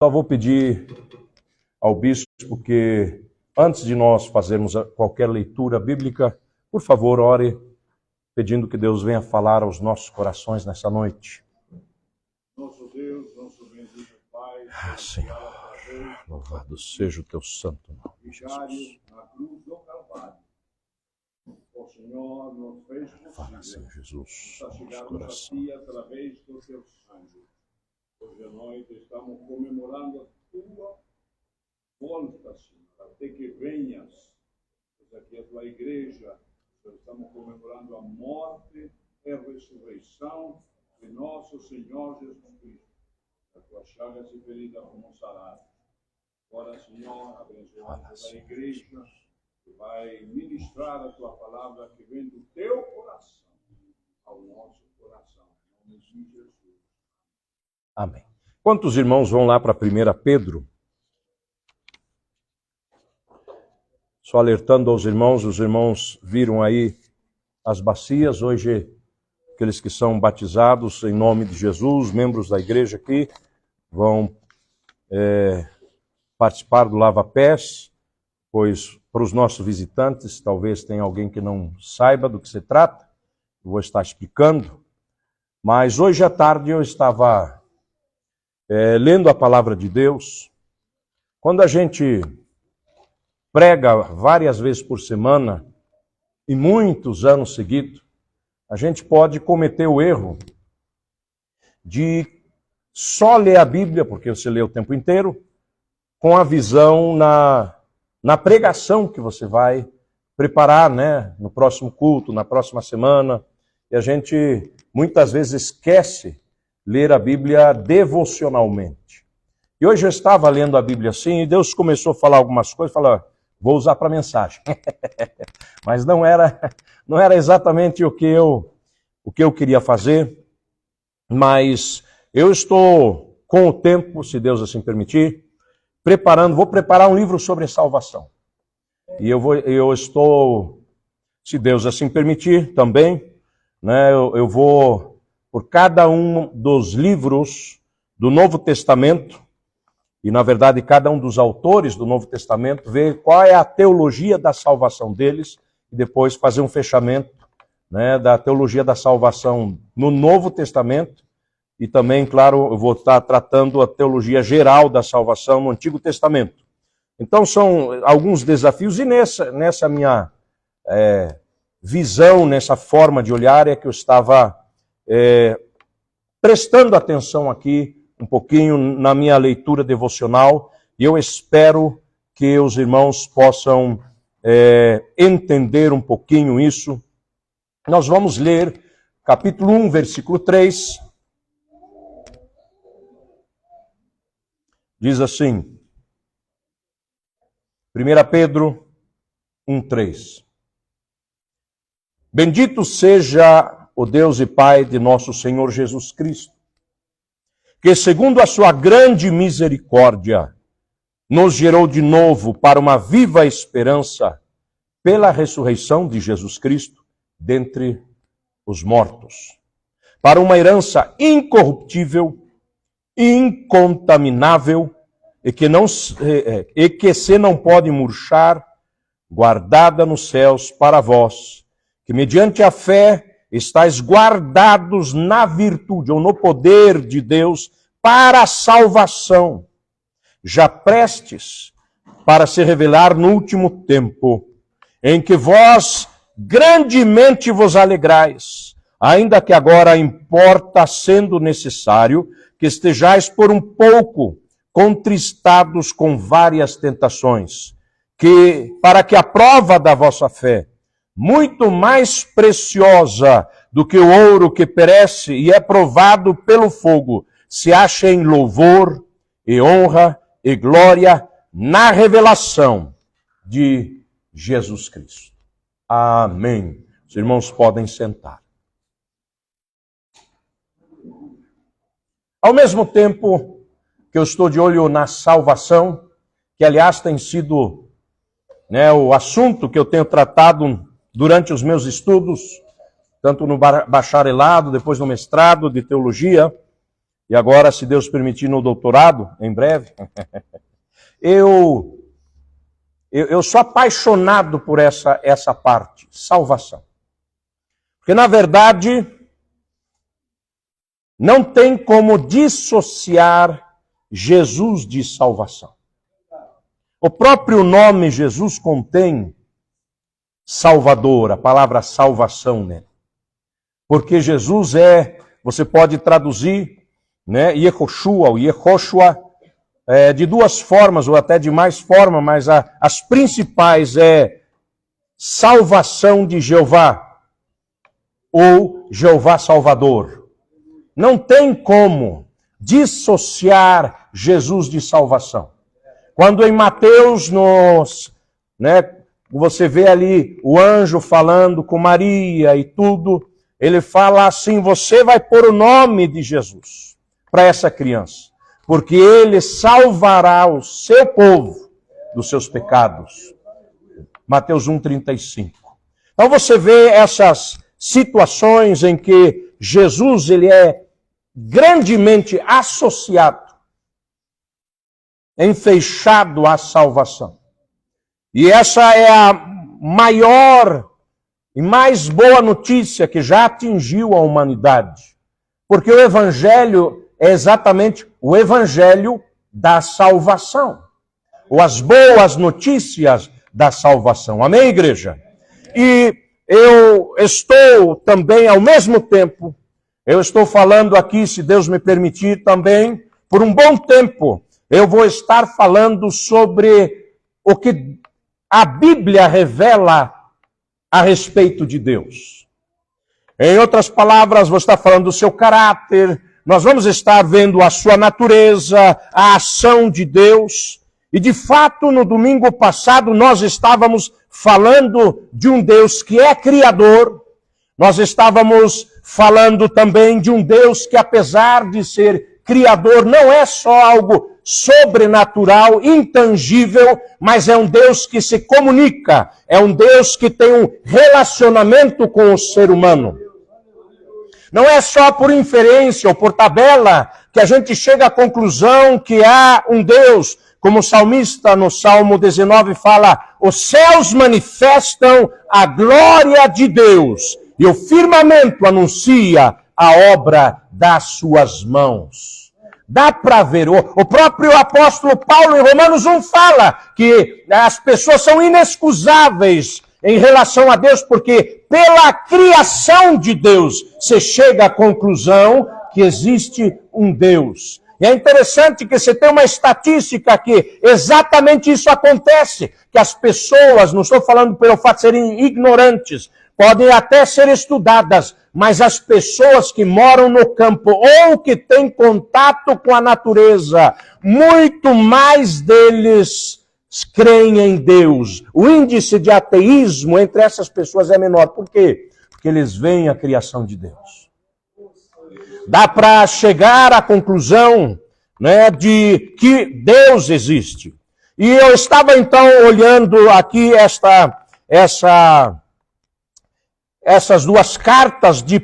Só vou pedir ao bispo que, antes de nós fazermos qualquer leitura bíblica, por favor, ore, pedindo que Deus venha falar aos nossos corações nessa noite. Nosso Deus, nosso bendito Pai, Senhor, louvado seja o teu santo nome, Jesus. na cruz do Calvário. O Senhor nos fez Fala, Senhor Jesus, para chegarmos a Ti através do Teu sangue. Hoje à noite estamos comemorando a Tua volta, Senhor, até que venhas. Aqui é a Tua igreja, estamos comemorando a morte e a ressurreição de nosso Senhor Jesus Cristo. A Tua chaga se ferida como sarada. Agora, Senhor, abençoamos a igreja que vai ministrar a Tua palavra que vem do Teu coração ao nosso coração. Em nome de Jesus. Amém. Quantos irmãos vão lá para 1 Pedro? Só alertando aos irmãos, os irmãos viram aí as bacias. Hoje, aqueles que são batizados em nome de Jesus, membros da igreja aqui, vão participar do lava-pés, pois para os nossos visitantes, talvez tenha alguém que não saiba do que se trata, eu vou estar explicando. Mas hoje à tarde eu estava lendo a palavra de Deus. Quando a gente prega várias vezes por semana, e muitos anos seguidos, a gente pode cometer o erro de só ler a Bíblia, porque você lê o tempo inteiro, com a visão na pregação que você vai preparar, né, no próximo culto, na próxima semana. E a gente muitas vezes esquece ler a Bíblia devocionalmente. E hoje eu estava lendo a Bíblia assim, e Deus começou a falar algumas coisas, falou, vou usar para mensagem. Mas não era exatamente o que eu queria fazer, mas eu estou, com o tempo, se Deus assim permitir, vou preparar um livro sobre salvação. E eu estou, se Deus assim permitir também, né, eu vou, por cada um dos livros do Novo Testamento, e na verdade cada um dos autores do Novo Testamento, ver qual é a teologia da salvação deles, e depois fazer um fechamento, né, da teologia da salvação no Novo Testamento, e também, claro, eu vou estar tratando a teologia geral da salvação no Antigo Testamento. Então são alguns desafios, e nessa minha visão, nessa forma de olhar, é que eu estava prestando atenção aqui um pouquinho na minha leitura devocional, e eu espero que os irmãos possam entender um pouquinho isso. Nós vamos ler capítulo 1, versículo 3. Diz assim, 1 Pedro 1:3. Bendito seja o Deus e Pai de nosso Senhor Jesus Cristo, que segundo a sua grande misericórdia, nos gerou de novo para uma viva esperança pela ressurreição de Jesus Cristo dentre os mortos, para uma herança incorruptível, incontaminável e que se não pode murchar, guardada nos céus para vós, que mediante a fé estáis guardados na virtude ou no poder de Deus para a salvação, já prestes para se revelar no último tempo, em que vós grandemente vos alegrais, ainda que agora importa, sendo necessário, que estejais por um pouco contristados com várias tentações, para que a prova da vossa fé, muito mais preciosa do que o ouro que perece e é provado pelo fogo, se ache em louvor e honra e glória na revelação de Jesus Cristo. Amém. Os irmãos podem sentar. Ao mesmo tempo que eu estou de olho na salvação, que aliás tem sido, né, o assunto que eu tenho tratado durante os meus estudos, tanto no bacharelado, depois no mestrado de teologia, e agora, se Deus permitir, no doutorado, em breve, eu sou apaixonado por essa parte, salvação. Porque, na verdade, não tem como dissociar Jesus de salvação. O próprio nome Jesus contém Salvador, a palavra salvação nele. Porque Jesus você pode traduzir, né, Yehoshua, ou Yehoshua, de duas formas, ou até de mais formas, mas as principais salvação de Jeová, ou Jeová Salvador. Não tem como dissociar Jesus de salvação. Quando em Mateus, você vê ali o anjo falando com Maria e tudo, ele fala assim: você vai pôr o nome de Jesus para essa criança, porque ele salvará o seu povo dos seus pecados. Mateus 1,35. Então você vê essas situações em que Jesus ele é grandemente associado, enfeixado à salvação. E essa é a maior e mais boa notícia que já atingiu a humanidade. Porque o Evangelho é exatamente o Evangelho da salvação. Ou as boas notícias da salvação. Amém, igreja? E eu estou também, ao mesmo tempo, eu estou falando aqui, se Deus me permitir também, por um bom tempo, eu vou estar falando sobre o que a Bíblia revela a respeito de Deus. Em outras palavras, vou estar falando do seu caráter, nós vamos estar vendo a sua natureza, a ação de Deus. E de fato, no domingo passado, nós estávamos falando de um Deus que é criador. Nós estávamos falando também de um Deus que, apesar de ser criador, não é só algo sobrenatural, intangível, mas é um Deus que se comunica, é um Deus que tem um relacionamento com o ser humano. Não é só por inferência ou por tabela que a gente chega à conclusão que há um Deus, como o salmista no Salmo 19 fala: os céus manifestam a glória de Deus e o firmamento anuncia a obra das suas mãos. Dá para ver, o próprio apóstolo Paulo em Romanos 1 fala que as pessoas são inexcusáveis em relação a Deus, porque pela criação de Deus se chega à conclusão que existe um Deus. E é interessante que você tem uma estatística que exatamente isso acontece, que as pessoas, não estou falando pelo fato de serem ignorantes, podem até ser estudadas, mas as pessoas que moram no campo ou que têm contato com a natureza, muito mais deles creem em Deus. O índice de ateísmo entre essas pessoas é menor. Por quê? Porque eles veem a criação de Deus. Dá para chegar à conclusão, né, de que Deus existe. E eu estava então olhando aqui essas duas cartas de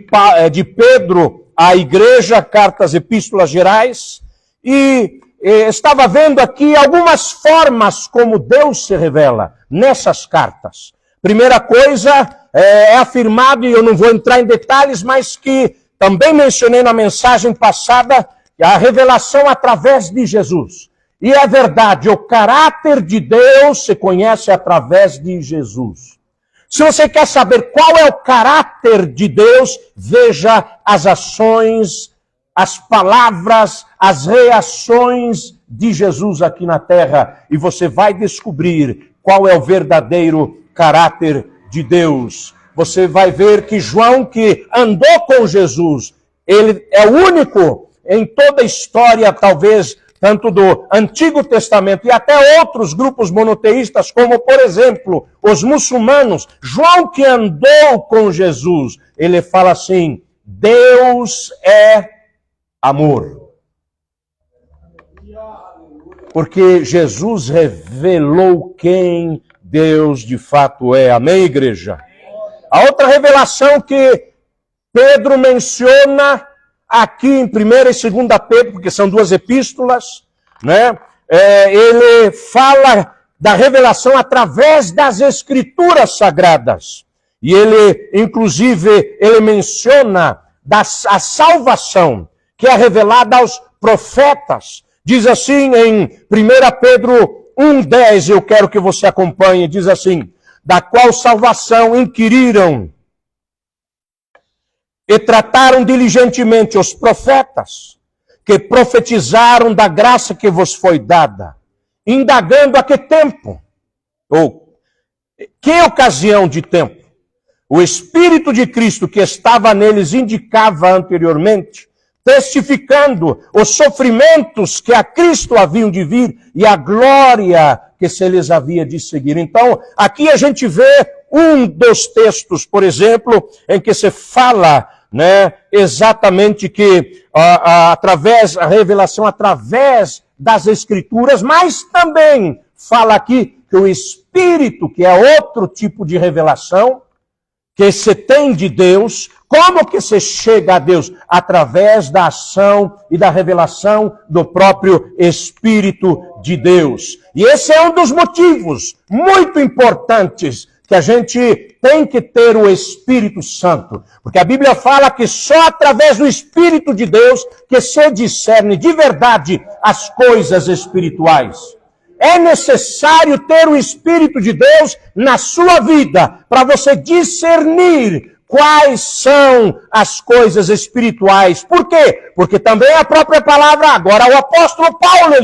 Pedro à igreja, cartas epístolas gerais, e estava vendo aqui algumas formas como Deus se revela nessas cartas. Primeira coisa, é afirmado, e eu não vou entrar em detalhes, mas que também mencionei na mensagem passada, a revelação através de Jesus. E é verdade, o caráter de Deus se conhece através de Jesus. Se você quer saber qual é o caráter de Deus, veja as ações, as palavras, as reações de Jesus aqui na terra. E você vai descobrir qual é o verdadeiro caráter de Deus. Você vai ver que João, que andou com Jesus, ele é o único em toda a história, talvez, tanto do Antigo Testamento e até outros grupos monoteístas, como, por exemplo, os muçulmanos. João, que andou com Jesus, ele fala assim: Deus é amor. Porque Jesus revelou quem Deus de fato é. Amém, igreja? A outra revelação que Pedro menciona aqui em 1 e 2 Pedro, porque são duas epístolas, né? Ele fala da revelação através das Escrituras Sagradas. E ele, inclusive, ele menciona a salvação que é revelada aos profetas. Diz assim em 1 Pedro 1,10, eu quero que você acompanhe, diz assim: da qual salvação inquiriram e trataram diligentemente os profetas, que profetizaram da graça que vos foi dada, indagando a que tempo, ou que ocasião de tempo, o Espírito de Cristo que estava neles indicava anteriormente, testificando os sofrimentos que a Cristo haviam de vir e a glória que se lhes havia de seguir. Então, aqui a gente vê um dos textos, por exemplo, em que se fala, né, exatamente que através a revelação através das Escrituras, mas também fala aqui que o Espírito, que é outro tipo de revelação, que se tem de Deus, como que se chega a Deus? Através da ação e da revelação do próprio Espírito de Deus. E esse é um dos motivos muito importantes que a gente tem que ter o Espírito Santo. Porque a Bíblia fala que só através do Espírito de Deus que se discerne de verdade as coisas espirituais. É necessário ter o Espírito de Deus na sua vida para você discernir quais são as coisas espirituais. Por quê? Porque também a própria palavra, agora o apóstolo Paulo,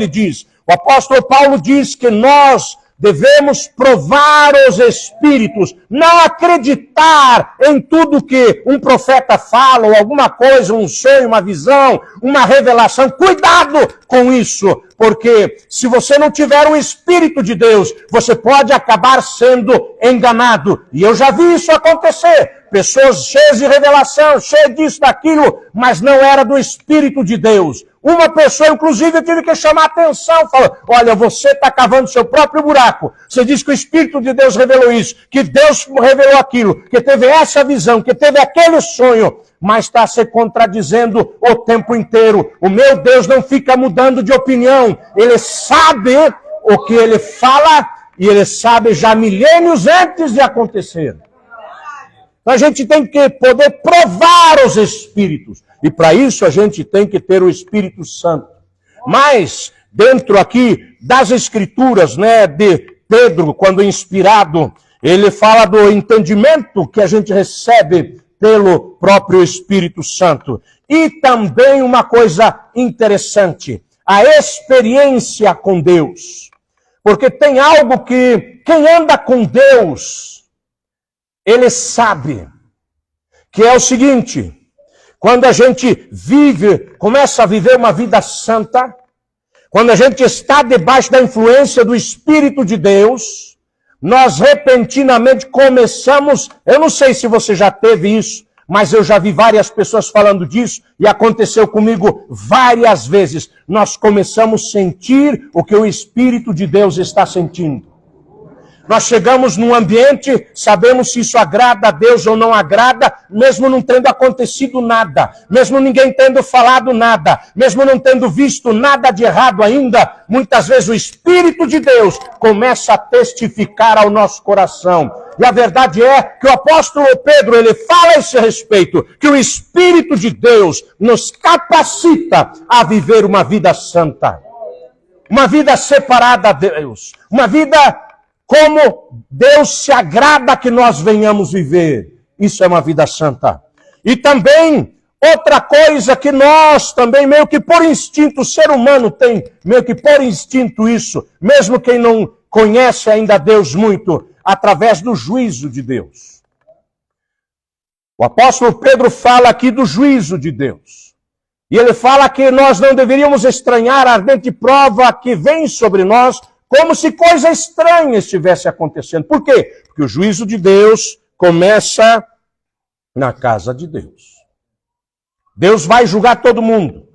o apóstolo Paulo diz que nós devemos provar os espíritos, não acreditar em tudo que um profeta fala, ou alguma coisa, um sonho, uma visão, uma revelação. Cuidado com isso, porque se você não tiver o Espírito de Deus, você pode acabar sendo enganado. E eu já vi isso acontecer. Pessoas cheias de revelação, cheias disso, daquilo, mas não era do Espírito de Deus. Uma pessoa, inclusive, eu tive que chamar a atenção, falou: olha, você está cavando seu próprio buraco. Você diz que o Espírito de Deus revelou isso, que Deus revelou aquilo, que teve essa visão, que teve aquele sonho, mas está se contradizendo o tempo inteiro. O meu Deus não fica mudando de opinião. Ele sabe o que ele fala e ele sabe já milênios antes de acontecer. Então a gente tem que poder provar os Espíritos. E para isso a gente tem que ter o Espírito Santo. Mas, dentro aqui das Escrituras, né, de Pedro, quando inspirado, ele fala do entendimento que a gente recebe pelo próprio Espírito Santo. E também uma coisa interessante, a experiência com Deus. Porque tem algo que quem anda com Deus, ele sabe, que é o seguinte: quando a gente começa a viver uma vida santa, quando a gente está debaixo da influência do Espírito de Deus, nós repentinamente começamos, eu não sei se você já teve isso, mas eu já vi várias pessoas falando disso, e aconteceu comigo várias vezes. Nós começamos a sentir o que o Espírito de Deus está sentindo. Nós chegamos num ambiente, sabemos se isso agrada a Deus ou não agrada, mesmo não tendo acontecido nada, mesmo ninguém tendo falado nada, mesmo não tendo visto nada de errado ainda. Muitas vezes o Espírito de Deus começa a testificar ao nosso coração. E a verdade é que o apóstolo Pedro, ele fala a esse respeito, que o Espírito de Deus nos capacita a viver uma vida santa, uma vida separada a Deus, uma vida como Deus se agrada que nós venhamos viver. Isso é uma vida santa. E também, outra coisa que nós também, meio que por instinto, o ser humano tem meio que por instinto isso, mesmo quem não conhece ainda Deus muito, através do juízo de Deus. O apóstolo Pedro fala aqui do juízo de Deus. E ele fala que nós não deveríamos estranhar a ardente prova que vem sobre nós, como se coisa estranha estivesse acontecendo. Por quê? Porque o juízo de Deus começa na casa de Deus. Deus vai julgar todo mundo.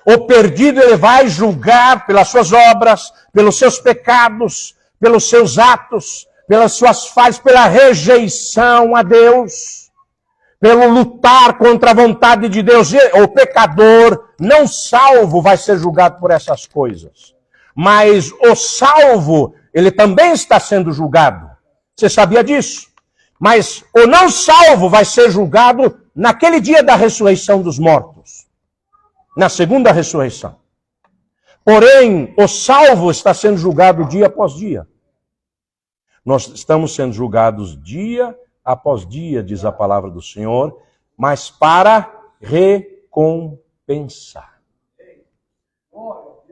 O perdido ele vai julgar pelas suas obras, pelos seus pecados, pelos seus atos, pelas suas falhas, pela rejeição a Deus. pelo lutar contra a vontade de Deus. O pecador não salvo vai ser julgado por essas coisas. Mas o salvo, ele também está sendo julgado. Você sabia disso? Mas o não salvo vai ser julgado naquele dia da ressurreição dos mortos. Na segunda ressurreição. Porém, o salvo está sendo julgado dia após dia. Nós estamos sendo julgados dia após dia, diz a palavra do Senhor, mas para recompensar.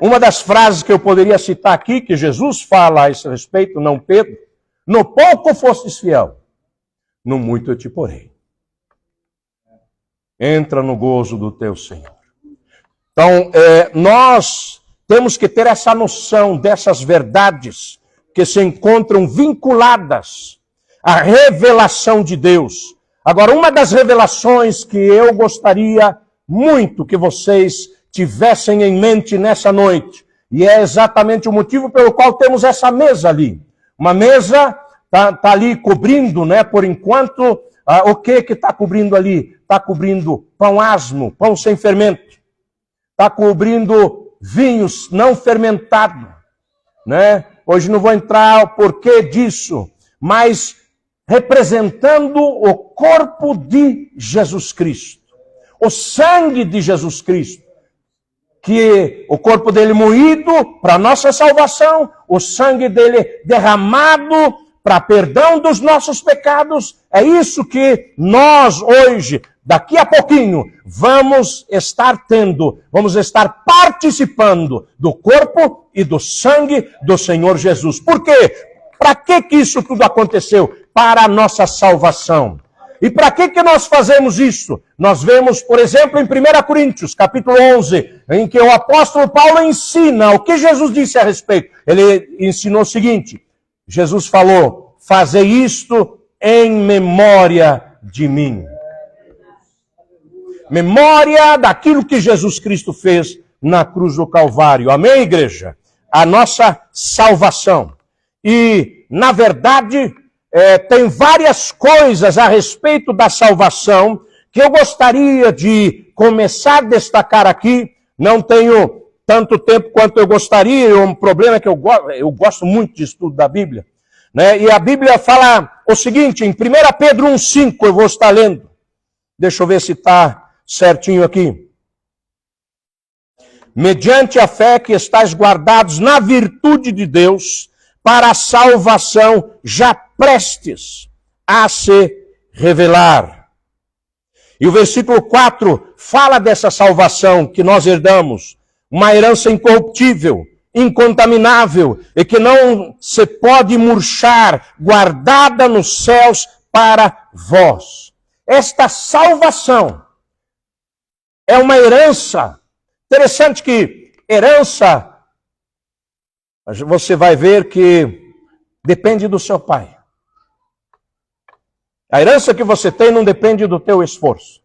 Uma das frases que eu poderia citar aqui, que Jesus fala a esse respeito, não Pedro, no pouco fostes fiel, no muito eu te porei. Entra no gozo do teu Senhor. Então, nós temos que ter essa noção dessas verdades que se encontram vinculadas à revelação de Deus. Agora, uma das revelações que eu gostaria muito que vocês tivessem em mente nessa noite, e é exatamente o motivo pelo qual temos essa mesa ali. Uma mesa tá ali cobrindo, né, por enquanto, o que está cobrindo ali? Está cobrindo pão asmo, pão sem fermento. Está cobrindo vinhos não fermentados, né? Hoje não vou entrar o porquê disso, mas representando o corpo de Jesus Cristo, o sangue de Jesus Cristo, que o corpo dele moído para nossa salvação, o sangue dele derramado para perdão dos nossos pecados. É isso que nós hoje, daqui a pouquinho, vamos estar participando do corpo e do sangue do Senhor Jesus. Por quê? Para que isso tudo aconteceu? Para a nossa salvação. E para que nós fazemos isso? Nós vemos, por exemplo, em 1 Coríntios, capítulo 11, em que o apóstolo Paulo ensina o que Jesus disse a respeito. Ele ensinou o seguinte, Jesus falou, fazei isto em memória de mim. Memória daquilo que Jesus Cristo fez na cruz do Calvário. Amém, igreja? A nossa salvação. E, na verdade, tem várias coisas a respeito da salvação que eu gostaria de começar a destacar aqui. Não tenho tanto tempo quanto eu gostaria. Um problema é que eu gosto muito de estudo da Bíblia, né? E a Bíblia fala o seguinte, em 1 Pedro 1,5, eu vou estar lendo. Deixa eu ver se está certinho aqui. Mediante a fé que estáis guardados na virtude de Deus, para a salvação já prestes a se revelar. E o versículo 4 fala dessa salvação que nós herdamos, uma herança incorruptível, incontaminável, e que não se pode murchar, guardada nos céus para vós. Esta salvação é uma herança. Interessante que herança, você vai ver que depende do seu pai. A herança que você tem não depende do teu esforço.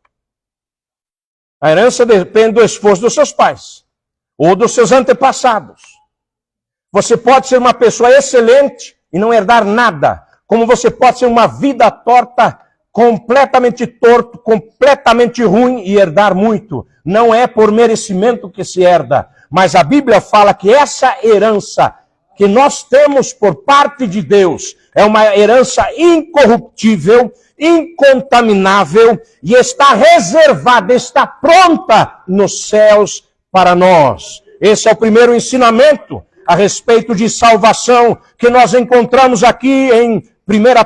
A herança depende do esforço dos seus pais ou dos seus antepassados. Você pode ser uma pessoa excelente e não herdar nada, como você pode ser uma vida torta, completamente torto, completamente ruim e herdar muito. Não é por merecimento que se herda, mas a Bíblia fala que essa herança que nós temos por parte de Deus é uma herança incorruptível, incontaminável e está reservada, está pronta nos céus para nós. Esse é o primeiro ensinamento a respeito de salvação que nós encontramos aqui em 1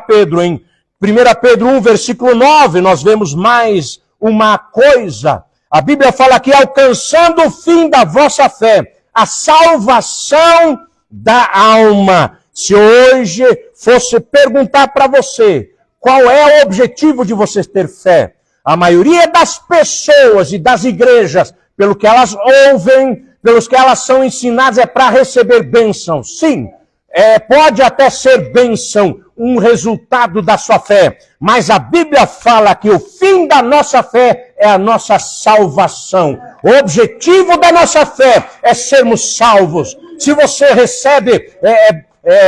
Pedro. Em 1 Pedro 1, versículo 9, nós vemos mais uma coisa. A Bíblia fala que alcançando o fim da vossa fé, a salvação da alma. Se hoje fosse perguntar para você qual é o objetivo de você ter fé, a maioria das pessoas e das igrejas, pelo que elas ouvem, pelos que elas são ensinadas, é para receber bênção. Sim, pode até ser bênção, um resultado da sua fé. Mas a Bíblia fala que o fim da nossa fé é a nossa salvação. O objetivo da nossa fé é sermos salvos. Se você recebe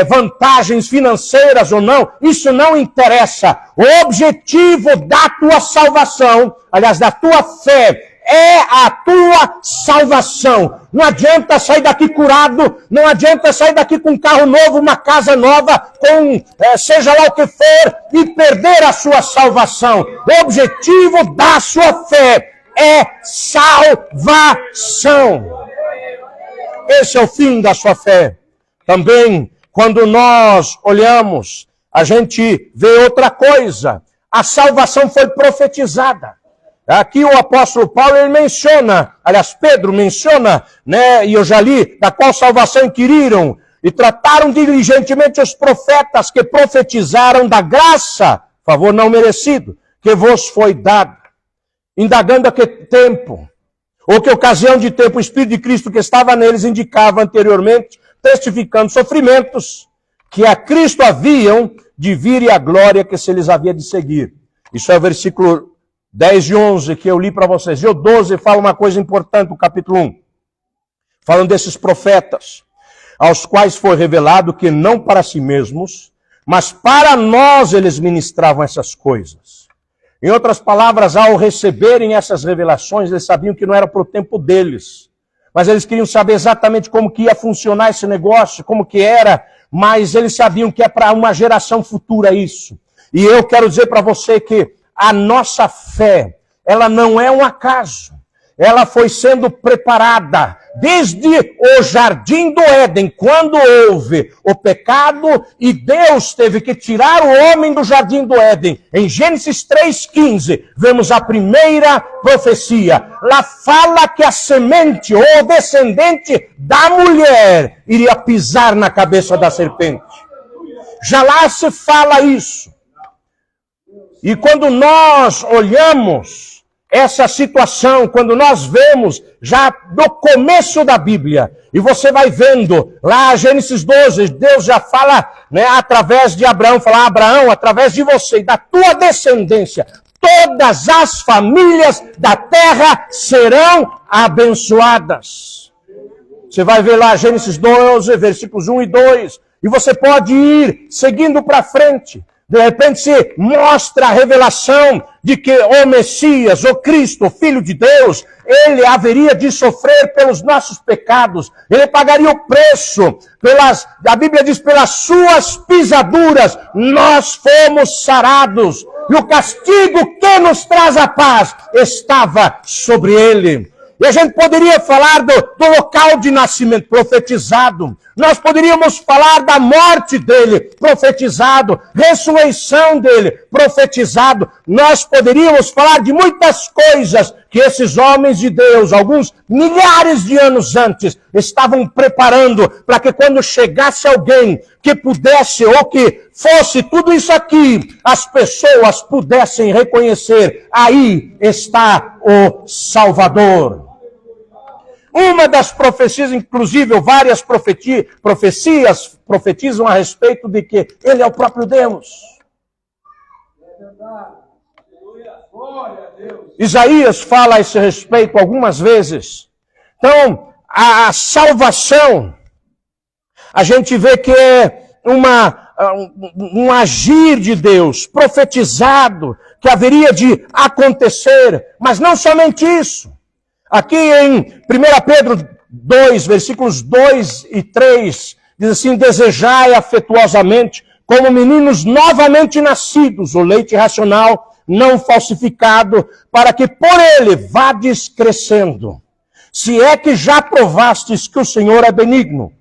vantagens financeiras ou não, isso não interessa. O objetivo da tua salvação, aliás, da tua fé, é a tua salvação. Não adianta sair daqui curado, não adianta sair daqui com um carro novo, uma casa nova, com seja lá o que for, e perder a sua salvação. O objetivo da sua fé é salvação. Esse é o fim da sua fé. Também, quando nós olhamos, a gente vê outra coisa. A salvação foi profetizada. Aqui o apóstolo Paulo, ele menciona, aliás, Pedro menciona, e eu já li, da qual salvação inquiriram, e trataram diligentemente os profetas que profetizaram da graça, favor não merecido, que vos foi dado. Indagando a que tempo, ou que ocasião de tempo o Espírito de Cristo que estava neles indicava anteriormente, testificando sofrimentos, que a Cristo haviam de vir e a glória que se lhes havia de seguir. Isso é o versículo 10 e 11 que eu li para vocês. E o 12 fala uma coisa importante, o capítulo 1. Falando desses profetas, aos quais foi revelado que não para si mesmos, mas para nós eles ministravam essas coisas. Em outras palavras, ao receberem essas revelações, eles sabiam que não era para o tempo deles. Mas eles queriam saber exatamente como que ia funcionar esse negócio, como que era, mas eles sabiam que é para uma geração futura isso. E eu quero dizer para você que a nossa fé, ela não é um acaso. Ela foi sendo preparada desde o jardim do Éden, quando houve o pecado e Deus teve que tirar o homem do jardim do Éden. Em Gênesis 3,15, vemos a primeira profecia. Lá fala que a semente ou o descendente da mulher iria pisar na cabeça da serpente. Já lá se fala isso. E quando nós olhamos essa situação, quando nós vemos já do começo da Bíblia, e você vai vendo lá Gênesis 12, Deus já fala, através de Abraão, fala: Abraão, através de você e da tua descendência, todas as famílias da terra serão abençoadas. Você vai ver lá Gênesis 12, versículos 1 e 2, e você pode ir seguindo para frente. De repente se mostra a revelação de que o Messias, o Cristo, o Filho de Deus, ele haveria de sofrer pelos nossos pecados. Ele pagaria o preço. A Bíblia diz, pelas suas pisaduras, nós fomos sarados. E o castigo que nos traz a paz estava sobre ele. E a gente poderia falar do local de nascimento profetizado. Nós poderíamos falar da morte dele, profetizado. Ressurreição dele, profetizado. Nós poderíamos falar de muitas coisas que esses homens de Deus, alguns milhares de anos antes, estavam preparando para que quando chegasse alguém que pudesse ou que fosse tudo isso aqui, as pessoas pudessem reconhecer: aí está o Salvador. Uma das profecias, inclusive várias profecias profetizam a respeito de que ele é o próprio Deus. É verdade. Glória a Deus. Isaías fala a esse respeito algumas vezes. Então, a salvação, a gente vê que é um agir de Deus profetizado que haveria de acontecer, mas não somente isso. Aqui em 1 Pedro 2, versículos 2 e 3, diz assim: desejai afetuosamente, como meninos novamente nascidos, o leite racional, não falsificado, para que por ele vades crescendo. Se é que já provastes que o Senhor é benigno.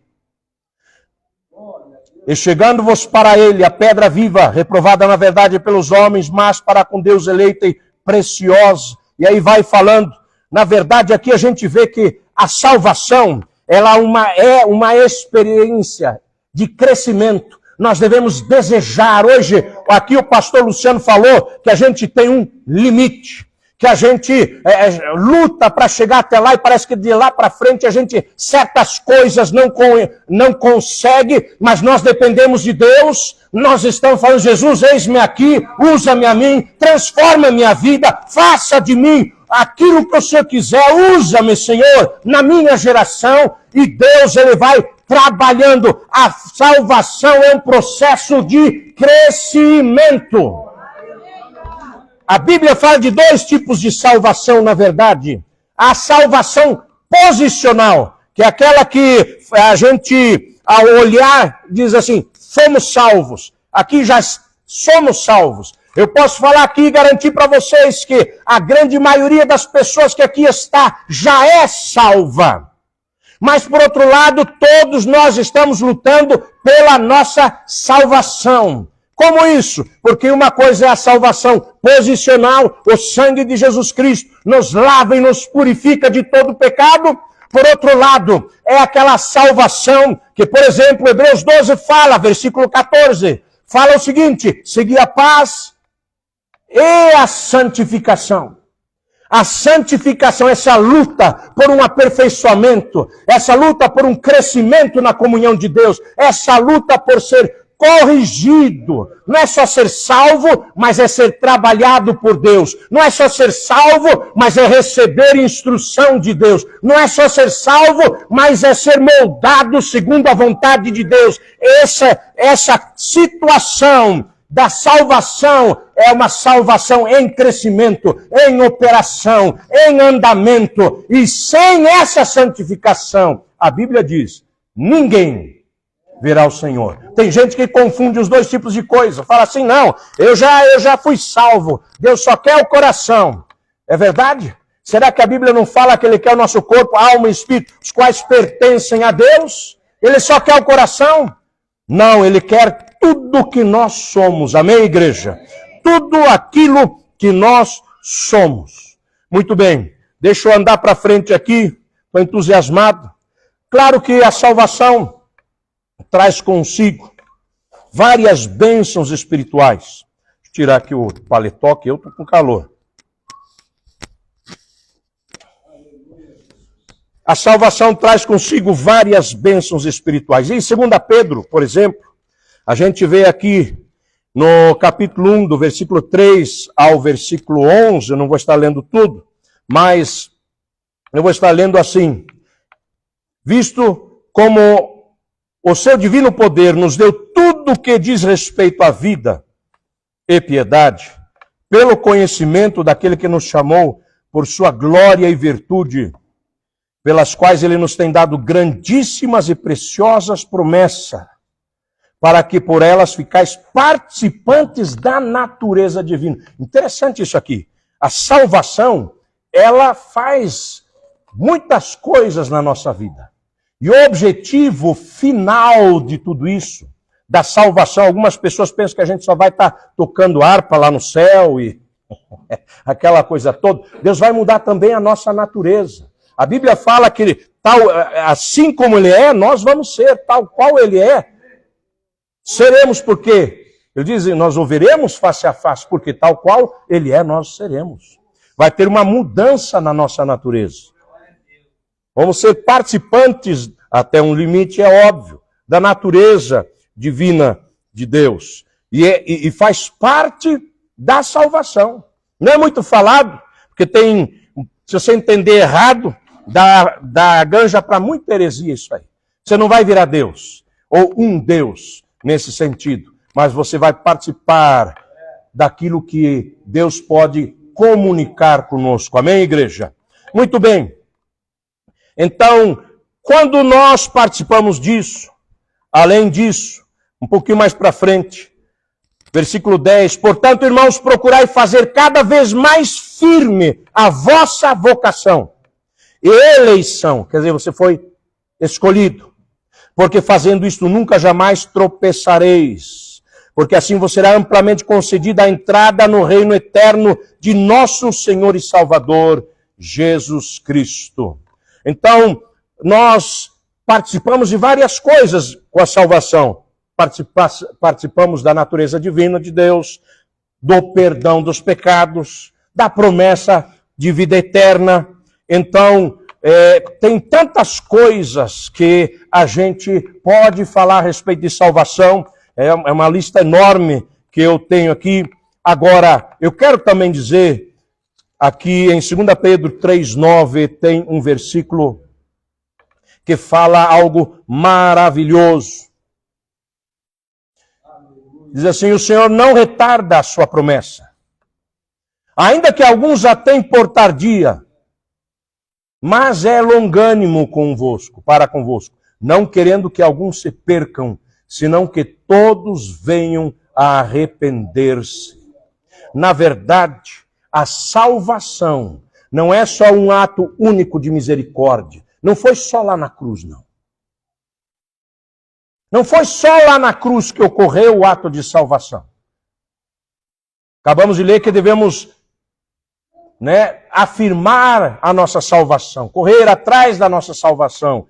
E chegando-vos para ele a pedra viva, reprovada na verdade pelos homens, mas para com Deus eleita e preciosa. E aí vai falando. Na verdade, aqui a gente vê que a salvação, ela é uma experiência de crescimento. Nós devemos desejar. Hoje, aqui o pastor Luciano falou que a gente tem um limite, que a gente luta para chegar até lá e parece que de lá para frente a gente certas coisas não consegue, mas nós dependemos de Deus. Nós estamos falando: Jesus, eis-me aqui, usa-me a mim, transforma a minha vida, faça de mim aquilo que o Senhor quiser, usa-me, Senhor, na minha geração. E Deus, ele vai trabalhando. A salvação é um processo de crescimento. A Bíblia fala de dois tipos de salvação, na verdade. A salvação posicional, que é aquela que a gente, ao olhar, diz assim, somos salvos. Aqui já somos salvos. Eu posso falar aqui e garantir para vocês que a grande maioria das pessoas que aqui está já é salva. Mas, por outro lado, todos nós estamos lutando pela nossa salvação. Como isso? Porque uma coisa é a salvação posicional, o sangue de Jesus Cristo nos lava e nos purifica de todo pecado. Por outro lado, é aquela salvação que, por exemplo, Hebreus 12 fala, versículo 14, fala o seguinte, seguir a paz e a santificação. A santificação, essa luta por um aperfeiçoamento, essa luta por um crescimento na comunhão de Deus, essa luta por ser corrigido. Não é só ser salvo, mas é ser trabalhado por Deus. Não é só ser salvo, mas é receber instrução de Deus. Não é só ser salvo, mas é ser moldado segundo a vontade de Deus. Essa situação da salvação é uma salvação em crescimento, em operação, em andamento. E sem essa santificação, a Bíblia diz, ninguém verá o Senhor. Tem gente que confunde os dois tipos de coisa. Fala assim, não, eu já fui salvo. Deus só quer o coração. É verdade? Será que a Bíblia não fala que Ele quer o nosso corpo, alma e espírito, os quais pertencem a Deus? Ele só quer o coração? Não, Ele quer tudo que nós somos. Amém, igreja? Tudo aquilo que nós somos. Muito bem. Deixa eu andar para frente aqui. Estou entusiasmado. Claro que a salvação traz consigo várias bênçãos espirituais. Deixa eu tirar aqui o paletó, que eu estou com calor. A salvação traz consigo várias bênçãos espirituais. E em 2 Pedro, por exemplo, a gente vê aqui no capítulo 1, do versículo 3 ao versículo 11, eu não vou estar lendo tudo, mas eu vou estar lendo assim. Visto como o seu divino poder nos deu tudo o que diz respeito à vida e piedade, pelo conhecimento daquele que nos chamou por sua glória e virtude, pelas quais ele nos tem dado grandíssimas e preciosas promessas, para que por elas ficais participantes da natureza divina. Interessante isso aqui. A salvação, ela faz muitas coisas na nossa vida. E o objetivo final de tudo isso, da salvação, algumas pessoas pensam que a gente só vai estar tocando harpa lá no céu e aquela coisa toda. Deus vai mudar também a nossa natureza. A Bíblia fala que assim como Ele é, nós vamos ser, tal qual Ele é. Seremos porque, Ele diz, nós o veremos face a face, porque tal qual Ele é, nós seremos. Vai ter uma mudança na nossa natureza. Vamos ser participantes, até um limite, é óbvio, da natureza divina de Deus. E faz parte da salvação. Não é muito falado, porque tem, se você entender errado, dá ganja para muita heresia isso aí. Você não vai virar Deus, ou um Deus, nesse sentido, mas você vai participar daquilo que Deus pode comunicar conosco. Amém, igreja? Muito bem. Então, quando nós participamos disso, além disso, um pouquinho mais para frente, versículo 10, portanto, irmãos, procurai fazer cada vez mais firme a vossa vocação e eleição, quer dizer, você foi escolhido, porque fazendo isto nunca jamais tropeçareis, porque assim vos será amplamente concedida a entrada no reino eterno de nosso Senhor e Salvador, Jesus Cristo. Então, nós participamos de várias coisas com a salvação. Participamos da natureza divina de Deus, do perdão dos pecados, da promessa de vida eterna. Então, tem tantas coisas que a gente pode falar a respeito de salvação. É uma lista enorme que eu tenho aqui. Agora, eu quero também dizer, aqui em 2 Pedro 3,9, tem um versículo que fala algo maravilhoso. Diz assim: o Senhor não retarda a sua promessa, ainda que alguns a tenham por tardia, mas é longânimo convosco, para convosco, não querendo que alguns se percam, senão que todos venham a arrepender-se. Na verdade, a salvação não é só um ato único de misericórdia. Não foi só lá na cruz, não. Não foi só lá na cruz que ocorreu o ato de salvação. Acabamos de ler que devemos, afirmar a nossa salvação, correr atrás da nossa salvação,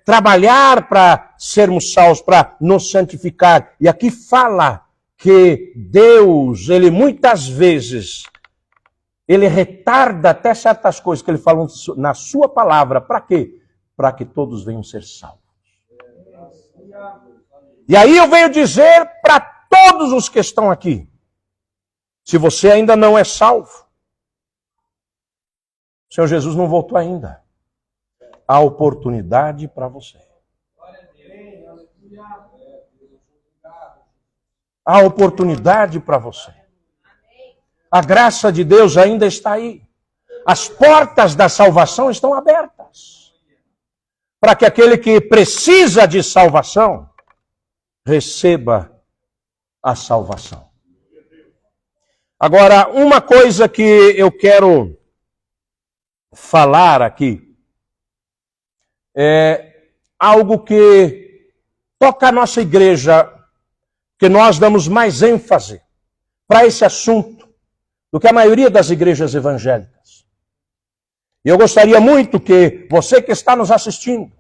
trabalhar para sermos salvos, para nos santificar. E aqui fala que Deus, Ele muitas vezes, Ele retarda até certas coisas que Ele falou na sua palavra. Para quê? Para que todos venham ser salvos. E aí eu venho dizer para todos os que estão aqui, se você ainda não é salvo, o Senhor Jesus não voltou ainda. Há oportunidade para você. Há oportunidade para você. A graça de Deus ainda está aí. As portas da salvação estão abertas. Para que aquele que precisa de salvação receba a salvação. Agora, uma coisa que eu quero falar aqui é algo que toca a nossa igreja, que nós damos mais ênfase para esse assunto do que a maioria das igrejas evangélicas. E eu gostaria muito que você que está nos assistindo,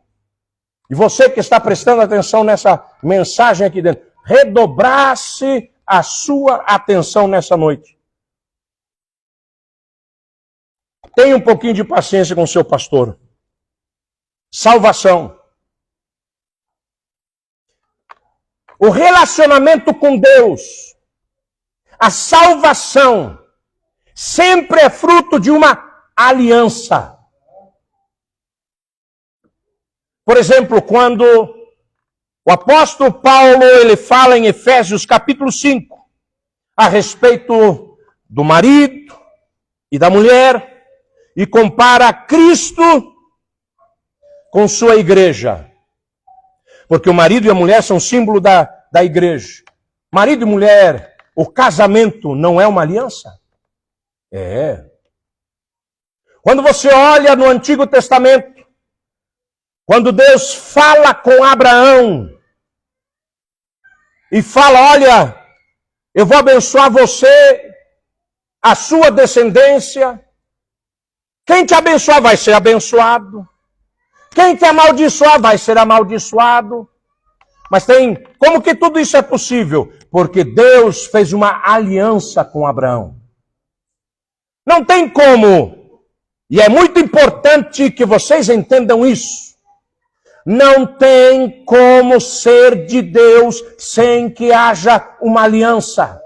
e você que está prestando atenção nessa mensagem aqui dentro, redobrasse a sua atenção nessa noite. Tenha um pouquinho de paciência com o seu pastor. Salvação. O relacionamento com Deus, a salvação, sempre é fruto de uma aliança. Por exemplo, quando o apóstolo Paulo ele fala em Efésios capítulo 5 a respeito do marido e da mulher e compara Cristo com sua igreja. Porque o marido e a mulher são símbolo da igreja. Marido e mulher, o casamento não é uma aliança? É. Quando você olha no Antigo Testamento, quando Deus fala com Abraão e fala: olha, eu vou abençoar você, a sua descendência. Quem te abençoar vai ser abençoado. Quem te amaldiçoar vai ser amaldiçoado. Mas como que tudo isso é possível? Porque Deus fez uma aliança com Abraão. Não tem como, e é muito importante que vocês entendam isso, não tem como ser de Deus sem que haja uma aliança.